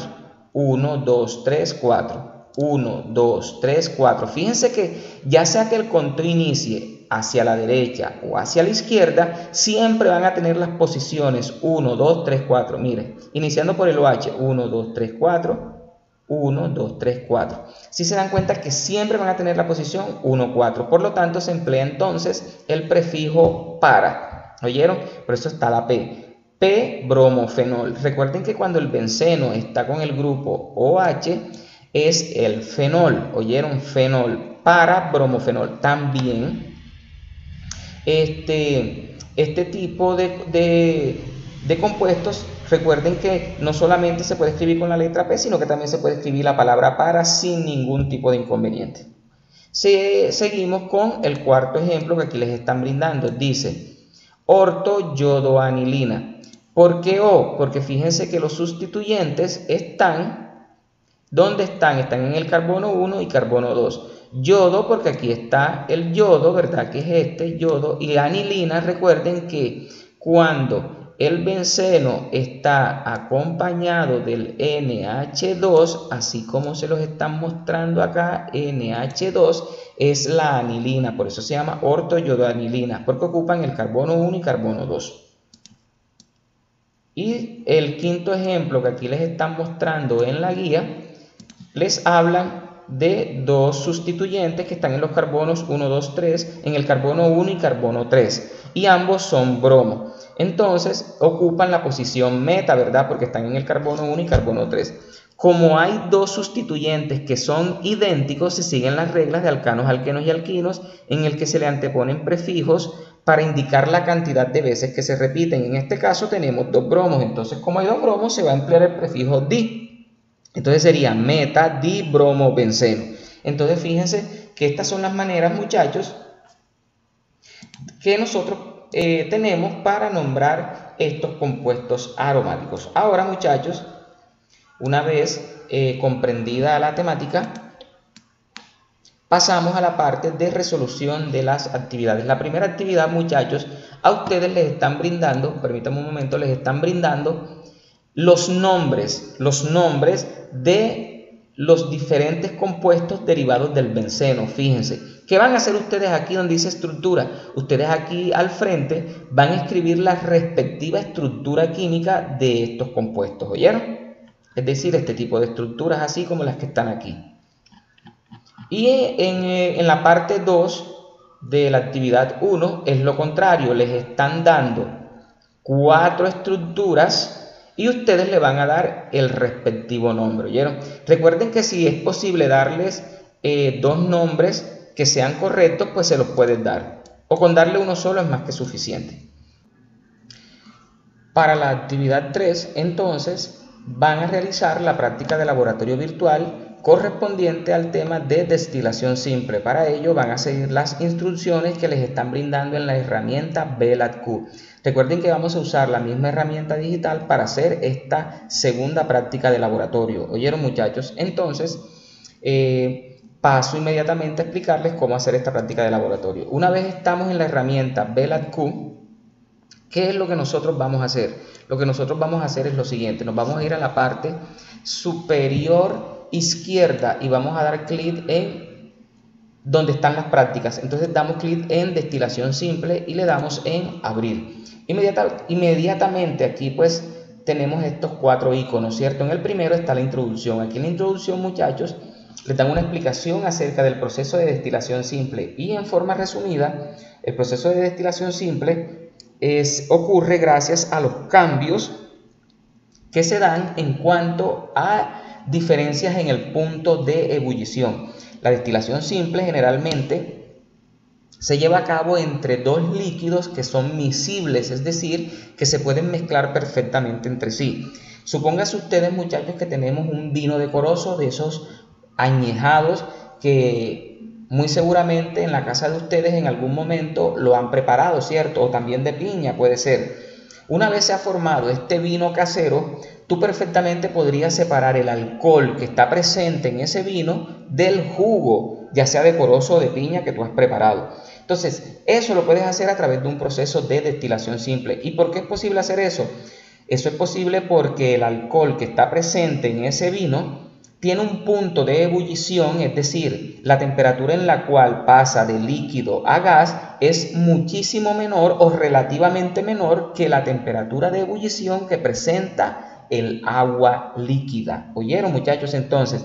1, 2, 3, 4. 1, 2, 3, 4. Fíjense que ya sea que el conteo inicie hacia la derecha o hacia la izquierda, siempre van a tener las posiciones 1, 2, 3, 4. Miren, iniciando por el OH, 1, 2, 3, 4, 1, 2, 3, 4. Si se dan cuenta que siempre van a tener la posición 1, 4. Por lo tanto, se emplea entonces el prefijo para. ¿Oyeron? Por eso está la P. P-bromofenol. Recuerden que cuando el benceno está con el grupo OH, es el fenol, ¿oyeron? Fenol, para bromofenol. También este tipo de compuestos, recuerden que no solamente se puede escribir con la letra P, sino que también se puede escribir la palabra para sin ningún tipo de inconveniente. Seguimos con el cuarto ejemplo que aquí les están brindando. Dice ortoyodoanilina. ¿Por qué O? Porque fíjense que los sustituyentes están... ¿Dónde están? Están en el carbono 1 y carbono 2. Yodo, porque aquí está el yodo, ¿verdad? Que es este yodo. Y la anilina, recuerden que cuando el benceno está acompañado del NH2, así como se los están mostrando acá, NH2 es la anilina. Por eso se llama ortoyodoanilina, porque ocupan el carbono 1 y carbono 2. Y el quinto ejemplo que aquí les están mostrando en la guía, les hablan de dos sustituyentes que están en los carbonos 1, 2, 3, en el carbono 1 y carbono 3, y ambos son bromo. Entonces ocupan la posición meta, ¿verdad? Porque están en el carbono 1 y carbono 3. Como hay dos sustituyentes que son idénticos, se siguen las reglas de alcanos, alquenos y alquinos, en el que se le anteponen prefijos para indicar la cantidad de veces que se repiten. En este caso tenemos dos bromos, entonces como hay dos bromos se va a emplear el prefijo di. Entonces sería meta-dibromobenceno. Entonces fíjense que estas son las maneras, muchachos, que nosotros tenemos para nombrar estos compuestos aromáticos. Ahora, muchachos, una vez comprendida la temática, pasamos a la parte de resolución de las actividades. La primera actividad, muchachos, a ustedes les están brindando, permítanme un momento, les están brindando los nombres de los diferentes compuestos derivados del benceno. Fíjense, ¿qué van a hacer ustedes aquí donde dice estructura? Ustedes aquí al frente van a escribir la respectiva estructura química de estos compuestos, ¿oyeron? Es decir, este tipo de estructuras así como las que están aquí. Y en la parte 2 de la actividad 1 es lo contrario, les están dando 4 estructuras y ustedes le van a dar el respectivo nombre, ¿oyeron? Recuerden que si es posible darles dos nombres que sean correctos, pues se los puedes dar. O con darle uno solo es más que suficiente. Para la actividad 3, entonces, van a realizar la práctica de laboratorio virtual correspondiente al tema de destilación simple. Para ello van a seguir las instrucciones que les están brindando en la herramienta VLATQ. Recuerden que vamos a usar la misma herramienta digital para hacer esta segunda práctica de laboratorio. ¿Oyeron, muchachos? Entonces, paso inmediatamente a explicarles cómo hacer esta práctica de laboratorio. Una vez estamos en la herramienta VLATQ, ¿qué es lo que nosotros vamos a hacer? Lo que nosotros vamos a hacer es lo siguiente. Nos vamos a ir a la parte superior izquierda y vamos a dar clic en donde están las prácticas. Entonces damos clic en destilación simple y le damos en abrir. Inmediatamente aquí pues tenemos estos 4 iconos, ¿cierto? En el primero está la introducción. Aquí en la introducción, muchachos, les dan una explicación acerca del proceso de destilación simple y en forma resumida, el proceso de destilación simple ocurre gracias a los cambios que se dan en cuanto a diferencias en el punto de ebullición. La destilación simple generalmente se lleva a cabo entre dos líquidos que son miscibles, es decir, que se pueden mezclar perfectamente entre sí. Supónganse ustedes, muchachos, que tenemos un vino decoroso de esos añejados que muy seguramente en la casa de ustedes en algún momento lo han preparado, ¿cierto? O también de piña puede ser. Una vez se ha formado este vino casero, tú perfectamente podrías separar el alcohol que está presente en ese vino del jugo, ya sea decoroso o de piña que tú has preparado. Entonces, eso lo puedes hacer a través de un proceso de destilación simple. ¿Y por qué es posible hacer eso? Eso es posible porque el alcohol que está presente en ese vino tiene un punto de ebullición, es decir, la temperatura en la cual pasa de líquido a gas es muchísimo menor o relativamente menor que la temperatura de ebullición que presenta el agua líquida. ¿Oyeron, muchachos? Entonces,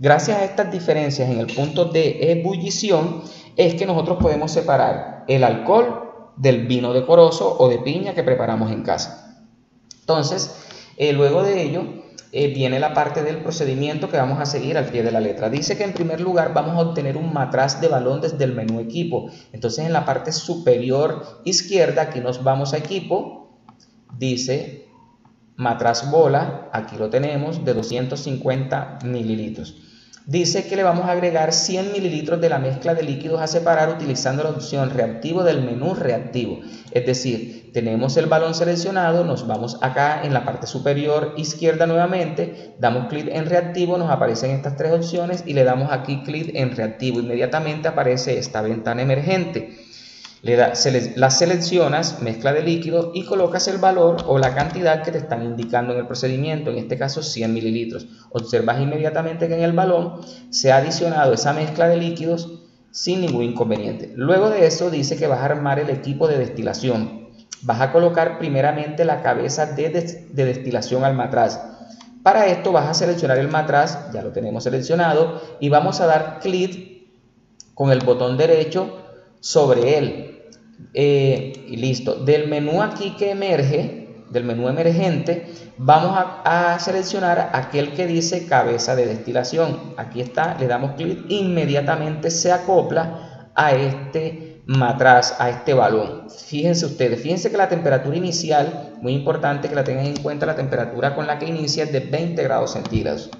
gracias a estas diferencias en el punto de ebullición es que nosotros podemos separar el alcohol del vino decoroso o de piña que preparamos en casa. Entonces, luego de ello viene la parte del procedimiento que vamos a seguir al pie de la letra. Dice que en primer lugar vamos a obtener un matraz de balón desde el menú equipo. Entonces en la parte superior izquierda, aquí nos vamos a equipo, dice matraz bola, aquí lo tenemos, de 250 mililitros. Dice que le vamos a agregar 100 mililitros de la mezcla de líquidos a separar utilizando la opción reactivo del menú reactivo. Es decir, tenemos el balón seleccionado, nos vamos acá en la parte superior izquierda nuevamente, damos clic en reactivo, nos aparecen estas 3 opciones y le damos aquí clic en reactivo. Inmediatamente aparece esta ventana emergente. La seleccionas, mezcla de líquidos y colocas el valor o la cantidad que te están indicando en el procedimiento, en este caso 100 mililitros. Observas inmediatamente que en el balón se ha adicionado esa mezcla de líquidos sin ningún inconveniente. Luego de eso dice que vas a armar el equipo de destilación. Vas a colocar primeramente la cabeza de destilación al matraz. Para esto vas a seleccionar el matraz, ya lo tenemos seleccionado, y vamos a dar clic con el botón derecho sobre él. Y listo. Del menú aquí que emerge, del menú emergente, vamos a seleccionar aquel que dice cabeza de destilación. Aquí está, le damos clic, inmediatamente se acopla a este matraz, a este balón. Fíjense ustedes, fíjense que la temperatura inicial, muy importante que la tengan en cuenta, la temperatura con la que inicia es de 20 grados centígrados.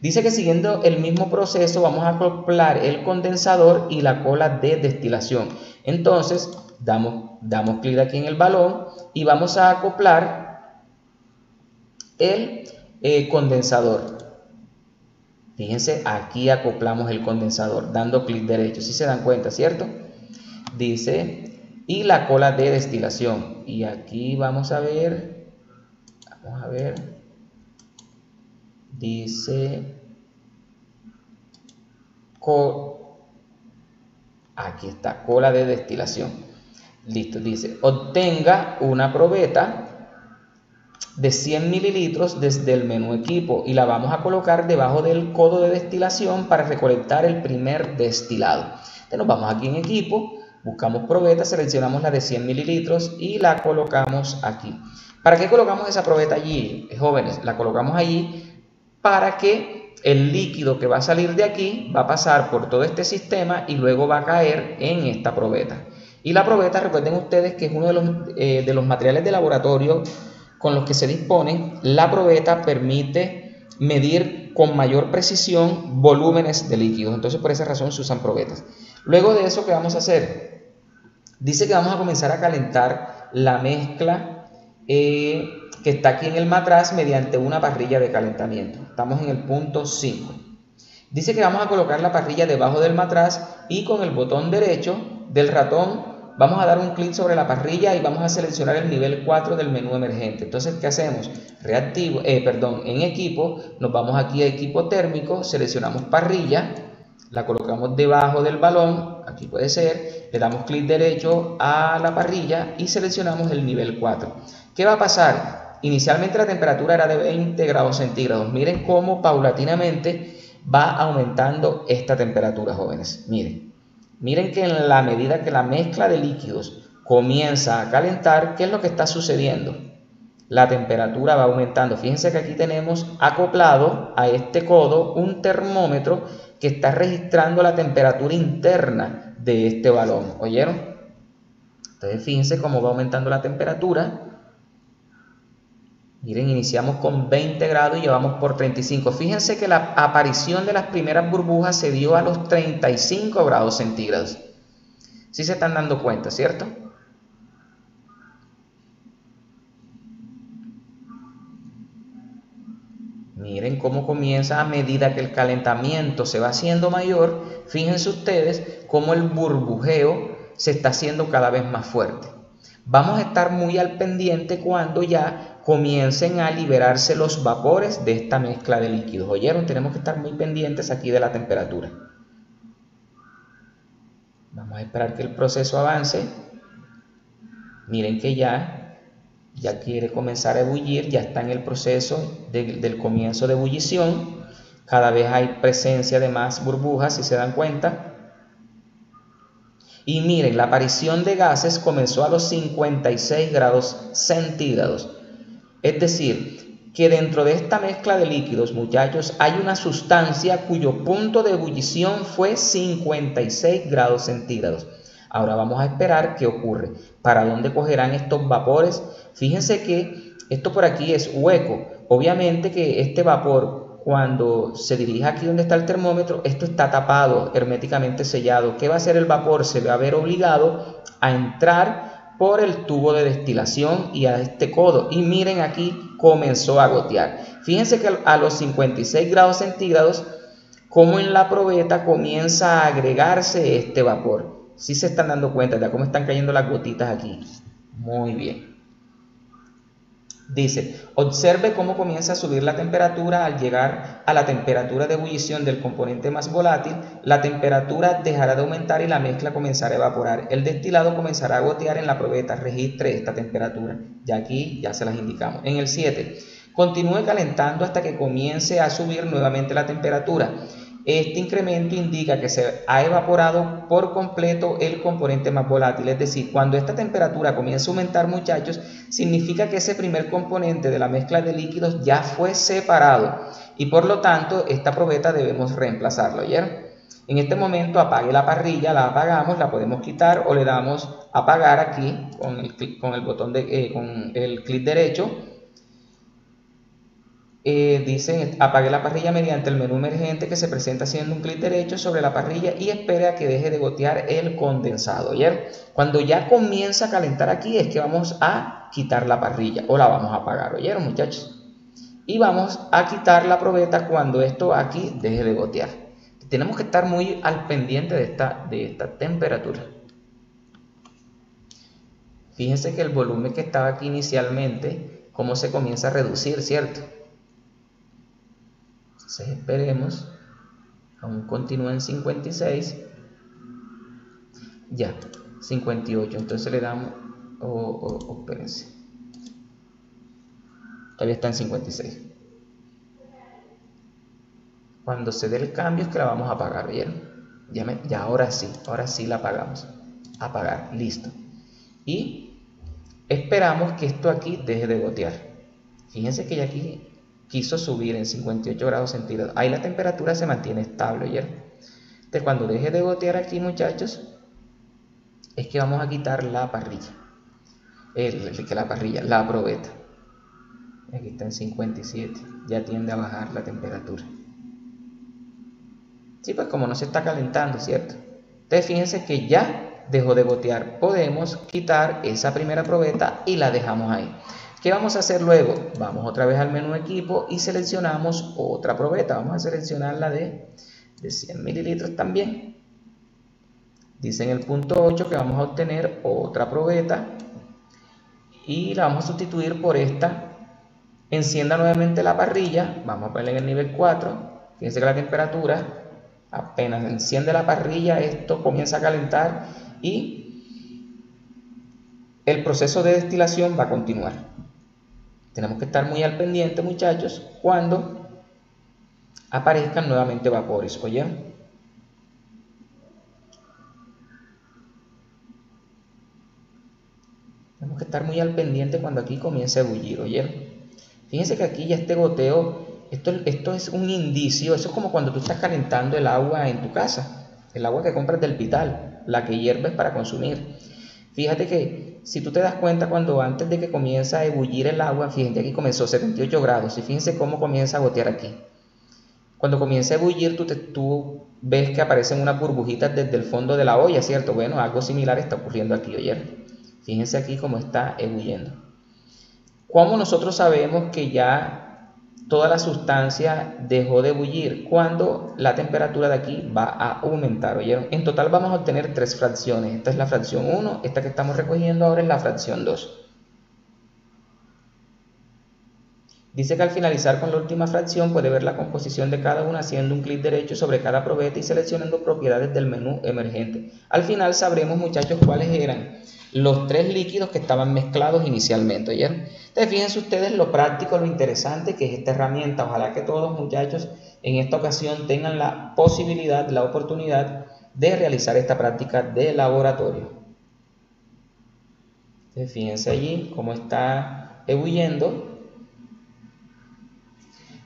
Dice que siguiendo el mismo proceso vamos a acoplar el condensador y la cola de destilación. Entonces damos clic aquí en el balón y vamos a acoplar el condensador. Fíjense, aquí acoplamos el condensador dando clic derecho, si se dan cuenta, ¿cierto? Dice, y la cola de destilación. Y aquí vamos a ver, dice, aquí está, cola de destilación. Listo, dice, obtenga una probeta de 100 mililitros desde el menú equipo y la vamos a colocar debajo del codo de destilación para recolectar el primer destilado. Entonces nos vamos aquí en equipo, buscamos probeta, seleccionamos la de 100 mililitros y la colocamos aquí. ¿Para qué colocamos esa probeta allí, jóvenes? La colocamos allí para que el líquido que va a salir de aquí va a pasar por todo este sistema y luego va a caer en esta probeta. Y la probeta, recuerden ustedes que es uno de los materiales de laboratorio con los que se disponen, la probeta permite medir con mayor precisión volúmenes de líquidos. Entonces, por esa razón se usan probetas. Luego de eso, ¿qué vamos a hacer? Dice que vamos a comenzar a calentar la mezcla que está aquí en el matraz mediante una parrilla de calentamiento. Estamos en el punto 5. Dice que vamos a colocar la parrilla debajo del matraz y con el botón derecho del ratón vamos a dar un clic sobre la parrilla y vamos a seleccionar el nivel 4 del menú emergente. Entonces, ¿qué hacemos? En equipo, nos vamos aquí a equipo térmico, seleccionamos parrilla, la colocamos debajo del balón, aquí puede ser, le damos clic derecho a la parrilla y seleccionamos el nivel 4. ¿Qué va a pasar? Inicialmente la temperatura era de 20 grados centígrados. Miren cómo paulatinamente va aumentando esta temperatura, jóvenes. Miren que en la medida que la mezcla de líquidos comienza a calentar, ¿qué es lo que está sucediendo? La temperatura va aumentando. Fíjense que aquí tenemos acoplado a este codo un termómetro que está registrando la temperatura interna de este balón. ¿Oyeron? Entonces fíjense cómo va aumentando la temperatura. Miren, iniciamos con 20 grados y llevamos por 35. Fíjense que la aparición de las primeras burbujas se dio a los 35 grados centígrados. Sí se están dando cuenta, ¿cierto? Miren cómo comienza a medida que el calentamiento se va haciendo mayor. Fíjense ustedes cómo el burbujeo se está haciendo cada vez más fuerte. Vamos a estar muy al pendiente cuando ya comiencen a liberarse los vapores de esta mezcla de líquidos. ¿Oyeron? Tenemos que estar muy pendientes aquí de la temperatura. Vamos a esperar que el proceso avance. Miren que ya quiere comenzar a ebullir, ya está en el proceso del comienzo de ebullición. Cada vez hay presencia de más burbujas, si se dan cuenta. Y miren, la aparición de gases comenzó a los 56 grados centígrados. Es decir, que dentro de esta mezcla de líquidos, muchachos, hay una sustancia cuyo punto de ebullición fue 56 grados centígrados. Ahora vamos a esperar qué ocurre. ¿Para dónde cogerán estos vapores? Fíjense que esto por aquí es hueco. Obviamente que este vapor, cuando se dirige aquí donde está el termómetro, esto está tapado, herméticamente sellado. ¿Qué va a hacer el vapor? Se va a ver obligado a entrar por el tubo de destilación y a este codo. Y miren, aquí comenzó a gotear. Fíjense que a los 56 grados centígrados, como en la probeta comienza a agregarse este vapor. ¿Sí se están dando cuenta de cómo están cayendo las gotitas aquí? Muy bien. Dice, observe cómo comienza a subir la temperatura. Al llegar a la temperatura de ebullición del componente más volátil, la temperatura dejará de aumentar y la mezcla comenzará a evaporar. El destilado comenzará a gotear en la probeta. Registre esta temperatura. Ya aquí ya se las indicamos. En el 7, continúe calentando hasta que comience a subir nuevamente la temperatura. Este incremento indica que se ha evaporado por completo el componente más volátil. Es decir, cuando esta temperatura comienza a aumentar, muchachos, significa que ese primer componente de la mezcla de líquidos ya fue separado y por lo tanto esta probeta debemos reemplazarla. ¿Oyeron? En este momento apague la parrilla, la apagamos, la podemos quitar o le damos apagar aquí con el botón con el clic derecho. Dice apague la parrilla mediante el menú emergente que se presenta haciendo un clic derecho sobre la parrilla y espere a que deje de gotear el condensado. ¿Oyeron? Cuando ya comienza a calentar aquí es que vamos a quitar la parrilla o la vamos a apagar. ¿Oyeron, muchachos? Y vamos a quitar la probeta cuando esto aquí deje de gotear. Tenemos que estar muy al pendiente de esta temperatura. Fíjense que el volumen que estaba aquí inicialmente, cómo se comienza a reducir, ¿cierto? Entonces esperemos, aún continúa en 56, ya, 58, entonces le damos, espérense, todavía está en 56. Cuando se dé el cambio es que la vamos a apagar, ¿vieron? Ya ahora sí la apagamos, apagar, listo. Y esperamos que esto aquí deje de gotear. Fíjense que ya aquí quiso subir en 58 grados centígrados. Ahí la temperatura se mantiene estable, ¿oyeron? Entonces cuando deje de gotear aquí, muchachos, es que vamos a quitar la parrilla. La probeta. Aquí está en 57, ya tiende a bajar la temperatura. Sí, pues como no se está calentando, ¿cierto? Entonces fíjense que ya dejó de gotear. Podemos quitar esa primera probeta y la dejamos ahí. ¿Qué vamos a hacer luego? Vamos otra vez al menú equipo y seleccionamos otra probeta. Vamos a seleccionar la de 100 mililitros también. Dice en el punto 8 que vamos a obtener otra probeta y la vamos a sustituir por esta. Encienda nuevamente la parrilla, vamos a ponerle en el nivel 4. Fíjense que la temperatura, apenas enciende la parrilla, esto comienza a calentar y el proceso de destilación va a continuar. Tenemos que estar muy al pendiente, muchachos, cuando aparezcan nuevamente vapores, ¿oyeron? Tenemos que estar muy al pendiente cuando aquí comience a ebullir, ¿oyeron? Fíjense que aquí ya este goteo, esto es un indicio, eso es como cuando tú estás calentando el agua en tu casa, el agua que compras del Vital, la que hierves para consumir. Fíjate que si tú te das cuenta cuando antes de que comienza a ebullir el agua, fíjate aquí comenzó 78 grados y fíjense cómo comienza a gotear aquí. Cuando comienza a ebullir tú ves que aparecen unas burbujitas desde el fondo de la olla, ¿cierto? Bueno, algo similar está ocurriendo aquí, ¿oyeron? Fíjense aquí cómo está ebulliendo. ¿Cómo nosotros sabemos que ya toda la sustancia dejó de ebullir? Cuando la temperatura de aquí va a aumentar, ¿oyeron? En total vamos a obtener 3 fracciones. Esta es la fracción 1, esta que estamos recogiendo ahora es la fracción 2. Dice que al finalizar con la última fracción puede ver la composición de cada una haciendo un clic derecho sobre cada probeta y seleccionando propiedades del menú emergente. Al final sabremos, muchachos, cuáles eran los 3 líquidos que estaban mezclados inicialmente, ¿oyeron? Entonces fíjense ustedes lo práctico, lo interesante que es esta herramienta. Ojalá que todos, muchachos, en esta ocasión tengan la posibilidad, la oportunidad de realizar esta práctica de laboratorio. Entonces fíjense allí cómo está ebulliendo.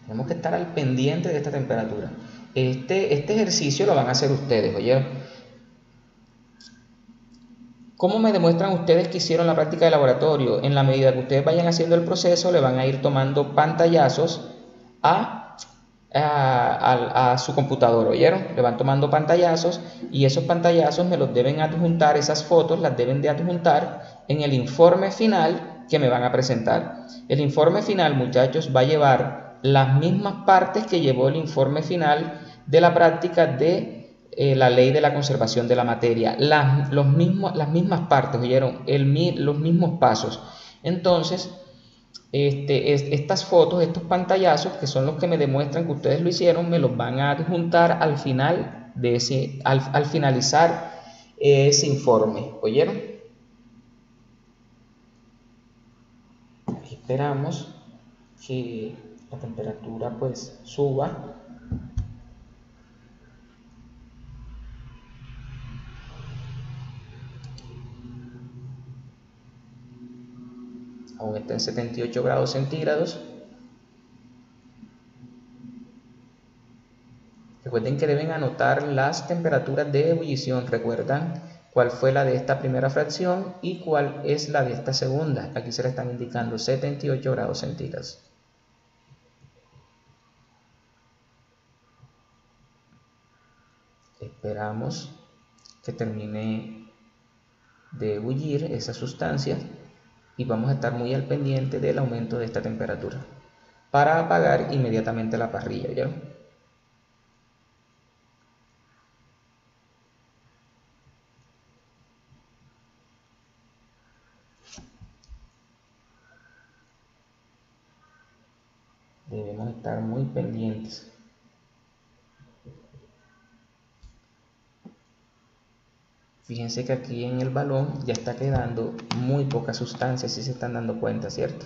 Tenemos que estar al pendiente de esta temperatura. Este ejercicio lo van a hacer ustedes, ¿oyeron? ¿Cómo me demuestran ustedes que hicieron la práctica de laboratorio? En la medida que ustedes vayan haciendo el proceso, le van a ir tomando pantallazos a su computador, ¿oyeron? Le van tomando pantallazos y esos pantallazos me los deben adjuntar, esas fotos las deben de adjuntar en el informe final que me van a presentar. El informe final, muchachos, va a llevar las mismas partes que llevó el informe final de la práctica de la ley de la conservación de la materia, las mismas partes, ¿oyeron? Los mismos pasos. Entonces, estas fotos, estos pantallazos, que son los que me demuestran que ustedes lo hicieron, me los van a adjuntar al final de al finalizar ese informe, ¿oyeron? Aquí esperamos que la temperatura pues suba. Aún está en 78 grados centígrados. Recuerden que deben anotar las temperaturas de ebullición. ¿Recuerdan cuál fue la de esta primera fracción y cuál es la de esta segunda? Aquí se le están indicando 78 grados centígrados. Esperamos que termine de ebullir esa sustancia y vamos a estar muy al pendiente del aumento de esta temperatura para apagar inmediatamente la parrilla, ¿vieron? Debemos estar muy pendientes. Fíjense que aquí en el balón ya está quedando muy poca sustancia, si se están dando cuenta, ¿cierto?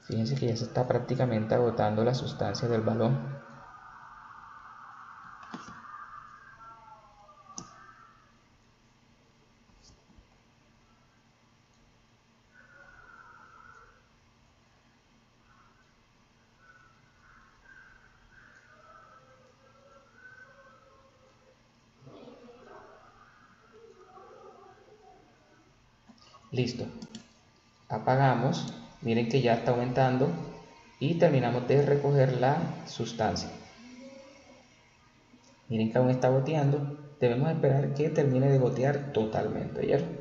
Fíjense que ya se está prácticamente agotando la sustancia del balón. Listo. Apagamos. Miren que ya está aumentando. Y terminamos de recoger la sustancia. Miren que aún está goteando. Debemos esperar que termine de gotear totalmente. ¿Oyeron?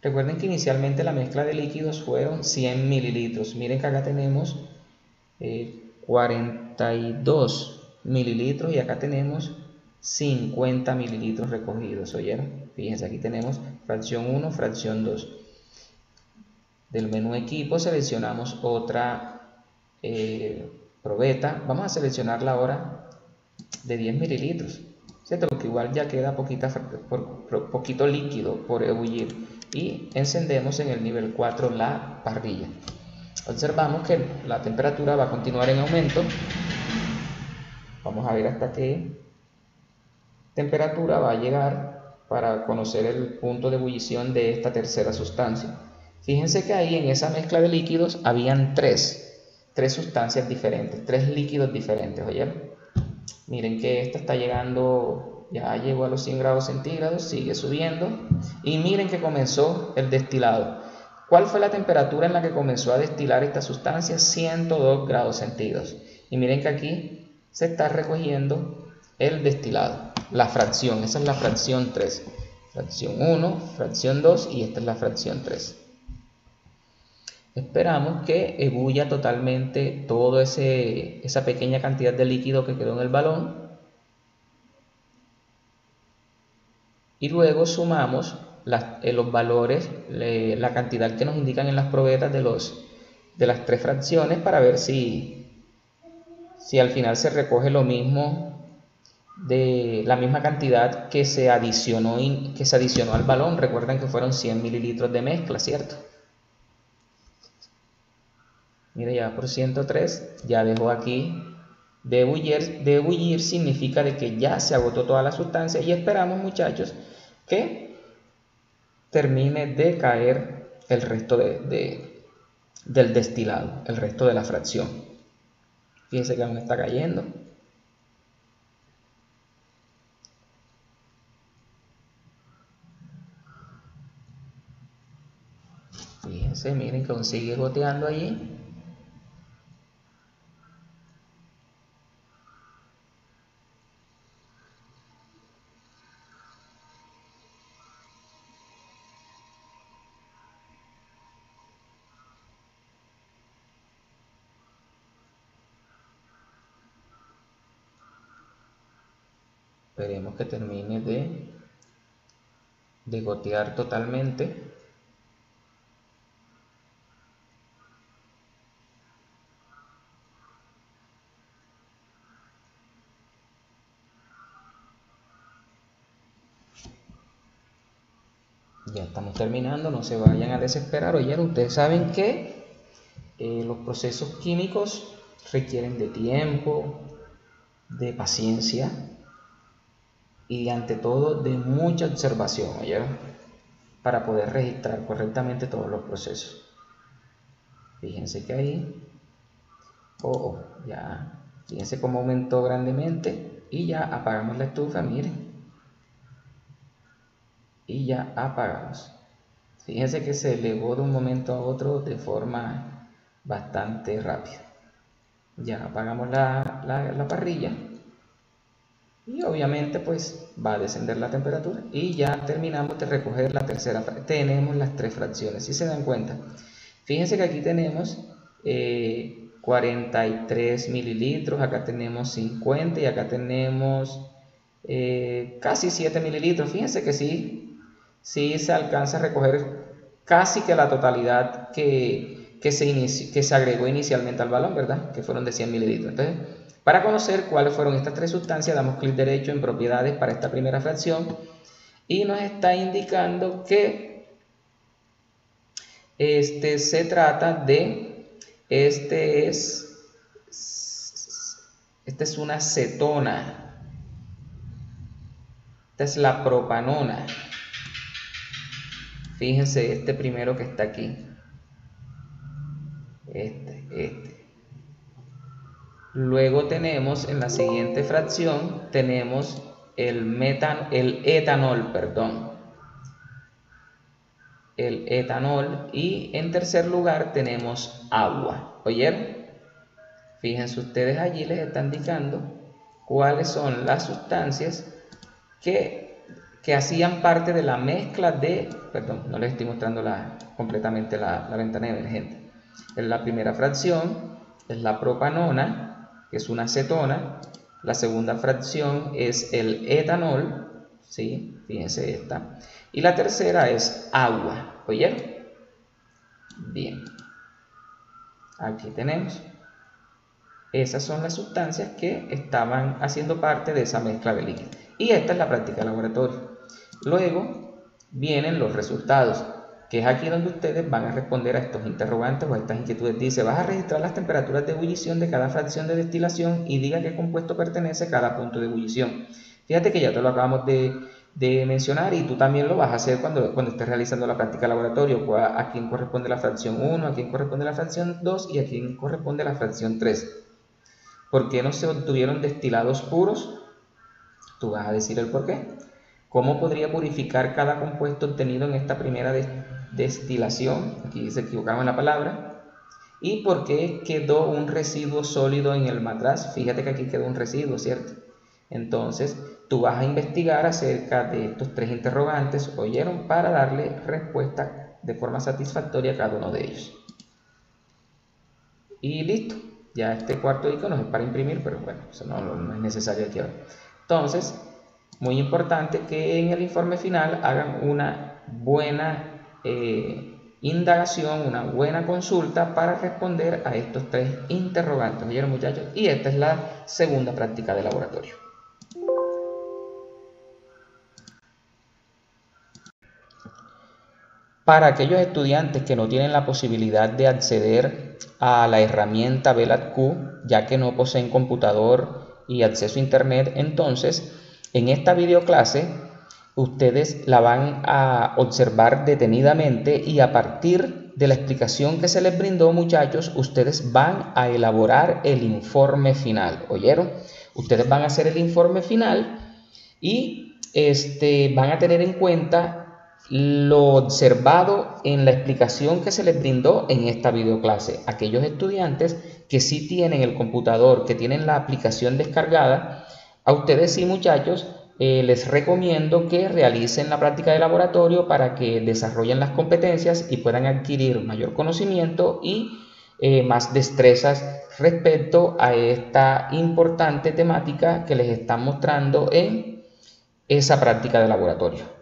Recuerden que inicialmente la mezcla de líquidos fueron 100 mililitros. Miren que acá tenemos 42 mililitros y acá tenemos 50 mililitros recogidos. ¿Oyeron? Fíjense, aquí tenemos fracción 1, fracción 2. Del menú equipo seleccionamos otra probeta. Vamos a seleccionarla ahora de 10 mililitros, ¿cierto? Porque igual ya queda poquito líquido por ebullir. Y encendemos en el nivel 4 la parrilla. Observamos que la temperatura va a continuar en aumento. Vamos a ver hasta qué temperatura va a llegar para conocer el punto de ebullición de esta tercera sustancia. Fíjense que ahí en esa mezcla de líquidos habían tres sustancias diferentes, tres líquidos diferentes, ¿oyeron? Miren que esta está llegando, ya llegó a los 100 grados centígrados, sigue subiendo. Y miren que comenzó el destilado. ¿Cuál fue la temperatura en la que comenzó a destilar esta sustancia? 102 grados centígrados. Y miren que aquí se está recogiendo el destilado, la fracción. Esa es la fracción 3. Fracción 1, fracción 2 y esta es la fracción 3. Esperamos que ebulla totalmente toda esa pequeña cantidad de líquido que quedó en el balón. Y luego sumamos los valores, la cantidad que nos indican en las probetas de las tres fracciones para ver si al final se recoge lo mismo, de la misma cantidad que se adicionó al balón. Recuerden que fueron 100 mililitros de mezcla, ¿cierto? Mira, ya por 103, ya dejó aquí de ebullir. De ebullir significa de que ya se agotó toda la sustancia y esperamos, muchachos, que termine de caer el resto del destilado, el resto de la fracción. Fíjense que aún está cayendo. Fíjense, miren que aún sigue goteando allí. Esperemos que termine de gotear totalmente. Ya estamos terminando, no se vayan a desesperar. Oyeron, ustedes saben que los procesos químicos requieren de tiempo, de paciencia y ante todo de mucha observación, ¿oyeron? Para poder registrar correctamente todos los procesos. Fíjense que ahí, ya, fíjense cómo aumentó grandemente y ya apagamos la estufa, miren. Y ya apagamos. Fíjense que se elevó de un momento a otro de forma bastante rápida. Ya apagamos la parrilla y obviamente pues va a descender la temperatura y ya terminamos de recoger la tercera. Tenemos las tres fracciones, si se dan cuenta. Fíjense que aquí tenemos 43 mililitros, acá tenemos 50 y acá tenemos casi 7 mililitros. Fíjense que sí se alcanza a recoger casi que la totalidad que se agregó inicialmente al balón, ¿verdad? Que fueron de 100 mililitros. Entonces, para conocer cuáles fueron estas tres sustancias, damos clic derecho en propiedades para esta primera fracción y nos está indicando que se trata de, este es una cetona, esta es la propanona. Fíjense este primero que está aquí, Luego tenemos en la siguiente fracción, tenemos el etanol, el etanol, y en tercer lugar tenemos agua. ¿Oyeron? Fíjense ustedes, allí les está indicando cuáles son las sustancias que hacían parte de la mezcla de, perdón, no les estoy mostrando completamente la ventana emergente. En la primera fracción es la propanona, que es una acetona. La segunda fracción es el etanol, ¿sí? Fíjense esta. Y la tercera es agua. ¿Oyeron? Bien. Aquí tenemos. Esas son las sustancias que estaban haciendo parte de esa mezcla de líquidos. Y esta es la práctica de laboratorio. Luego vienen los resultados, que es aquí donde ustedes van a responder a estos interrogantes o a estas inquietudes. Dice, vas a registrar las temperaturas de ebullición de cada fracción de destilación y diga qué compuesto pertenece a cada punto de ebullición. Fíjate que ya te lo acabamos de mencionar y tú también lo vas a hacer cuando estés realizando la práctica de laboratorio. A quién corresponde la fracción 1, a quién corresponde la fracción 2 y a quién corresponde la fracción 3. ¿Por qué no se obtuvieron destilados puros? Tú vas a decir el por qué. ¿Cómo podría purificar cada compuesto obtenido en esta primera destilación? Aquí se equivocaron en la palabra. ¿Y por qué quedó un residuo sólido en el matraz? Fíjate que aquí quedó un residuo, ¿cierto? Entonces, tú vas a investigar acerca de estos tres interrogantes, ¿oyeron? Para darle respuesta de forma satisfactoria a cada uno de ellos. Y listo. Ya este cuarto icono es para imprimir, pero bueno, eso no es necesario aquí ahora. Entonces, muy importante que en el informe final hagan una buena indagación, una buena consulta para responder a estos tres interrogantes. ¿Oyeron, muchachos? Y esta es la segunda práctica de laboratorio. Para aquellos estudiantes que no tienen la posibilidad de acceder a la herramienta VLATQ, ya que no poseen computador y acceso a internet, entonces en esta videoclase ustedes la van a observar detenidamente y a partir de la explicación que se les brindó, muchachos, ustedes van a elaborar el informe final. ¿Oyeron? Ustedes van a hacer el informe final y van a tener en cuenta lo observado en la explicación que se les brindó en esta videoclase. Aquellos estudiantes que sí tienen el computador, que tienen la aplicación descargada, a ustedes sí, muchachos, les recomiendo que realicen la práctica de laboratorio para que desarrollen las competencias y puedan adquirir mayor conocimiento y más destrezas respecto a esta importante temática que les están mostrando en esa práctica de laboratorio.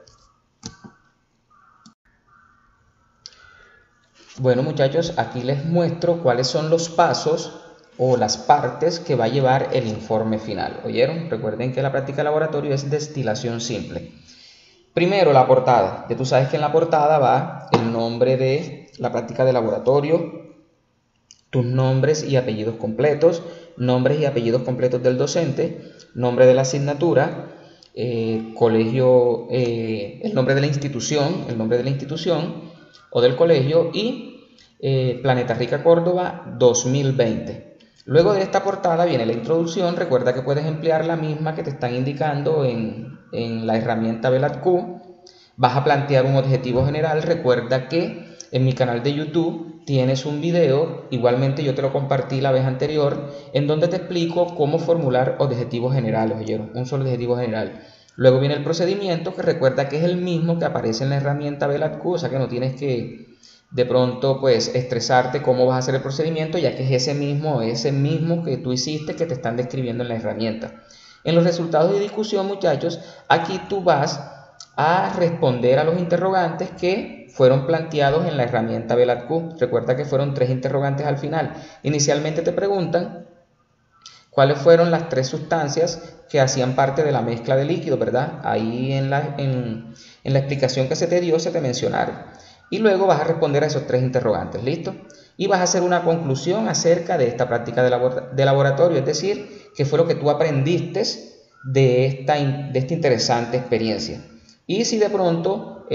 Bueno, muchachos, aquí les muestro cuáles son los pasos o las partes que va a llevar el informe final. ¿Oyeron? Recuerden que la práctica de laboratorio es destilación simple. Primero, la portada. Ya tú sabes que en la portada va el nombre de la práctica de laboratorio, tus nombres y apellidos completos, nombres y apellidos completos del docente, nombre de la asignatura, colegio, el nombre de la institución o del colegio y Planeta Rica Córdoba 2020. Luego de esta portada viene la introducción. Recuerda que puedes emplear la misma que te están indicando en la herramienta VLATQ. Vas a plantear un objetivo general. Recuerda que en mi canal de YouTube tienes un video, igualmente yo te lo compartí la vez anterior, en donde te explico cómo formular objetivos generales. ¿Oyeron? Un solo objetivo general. Luego viene el procedimiento, que recuerda que es el mismo que aparece en la herramienta VLATQ, o sea que no tienes que de pronto pues estresarte cómo vas a hacer el procedimiento, ya que es ese mismo que tú hiciste que te están describiendo en la herramienta. En los resultados de discusión, muchachos, aquí tú vas a responder a los interrogantes que fueron planteados en la herramienta VLATQ. Recuerda que fueron 3 interrogantes al final. Inicialmente te preguntan cuáles fueron las 3 sustancias que hacían parte de la mezcla de líquido, ¿verdad? Ahí en la explicación que se te dio se te mencionaron. Y luego vas a responder a esos 3 interrogantes, ¿listo? Y vas a hacer una conclusión acerca de esta práctica de laboratorio, es decir, qué fue lo que tú aprendiste de esta interesante experiencia. Y si de pronto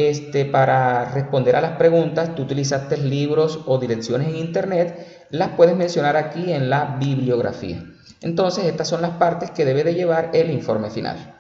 para responder a las preguntas tú utilizaste libros o direcciones en internet, las puedes mencionar aquí en la bibliografía. Entonces estas son las partes que debe de llevar el informe final.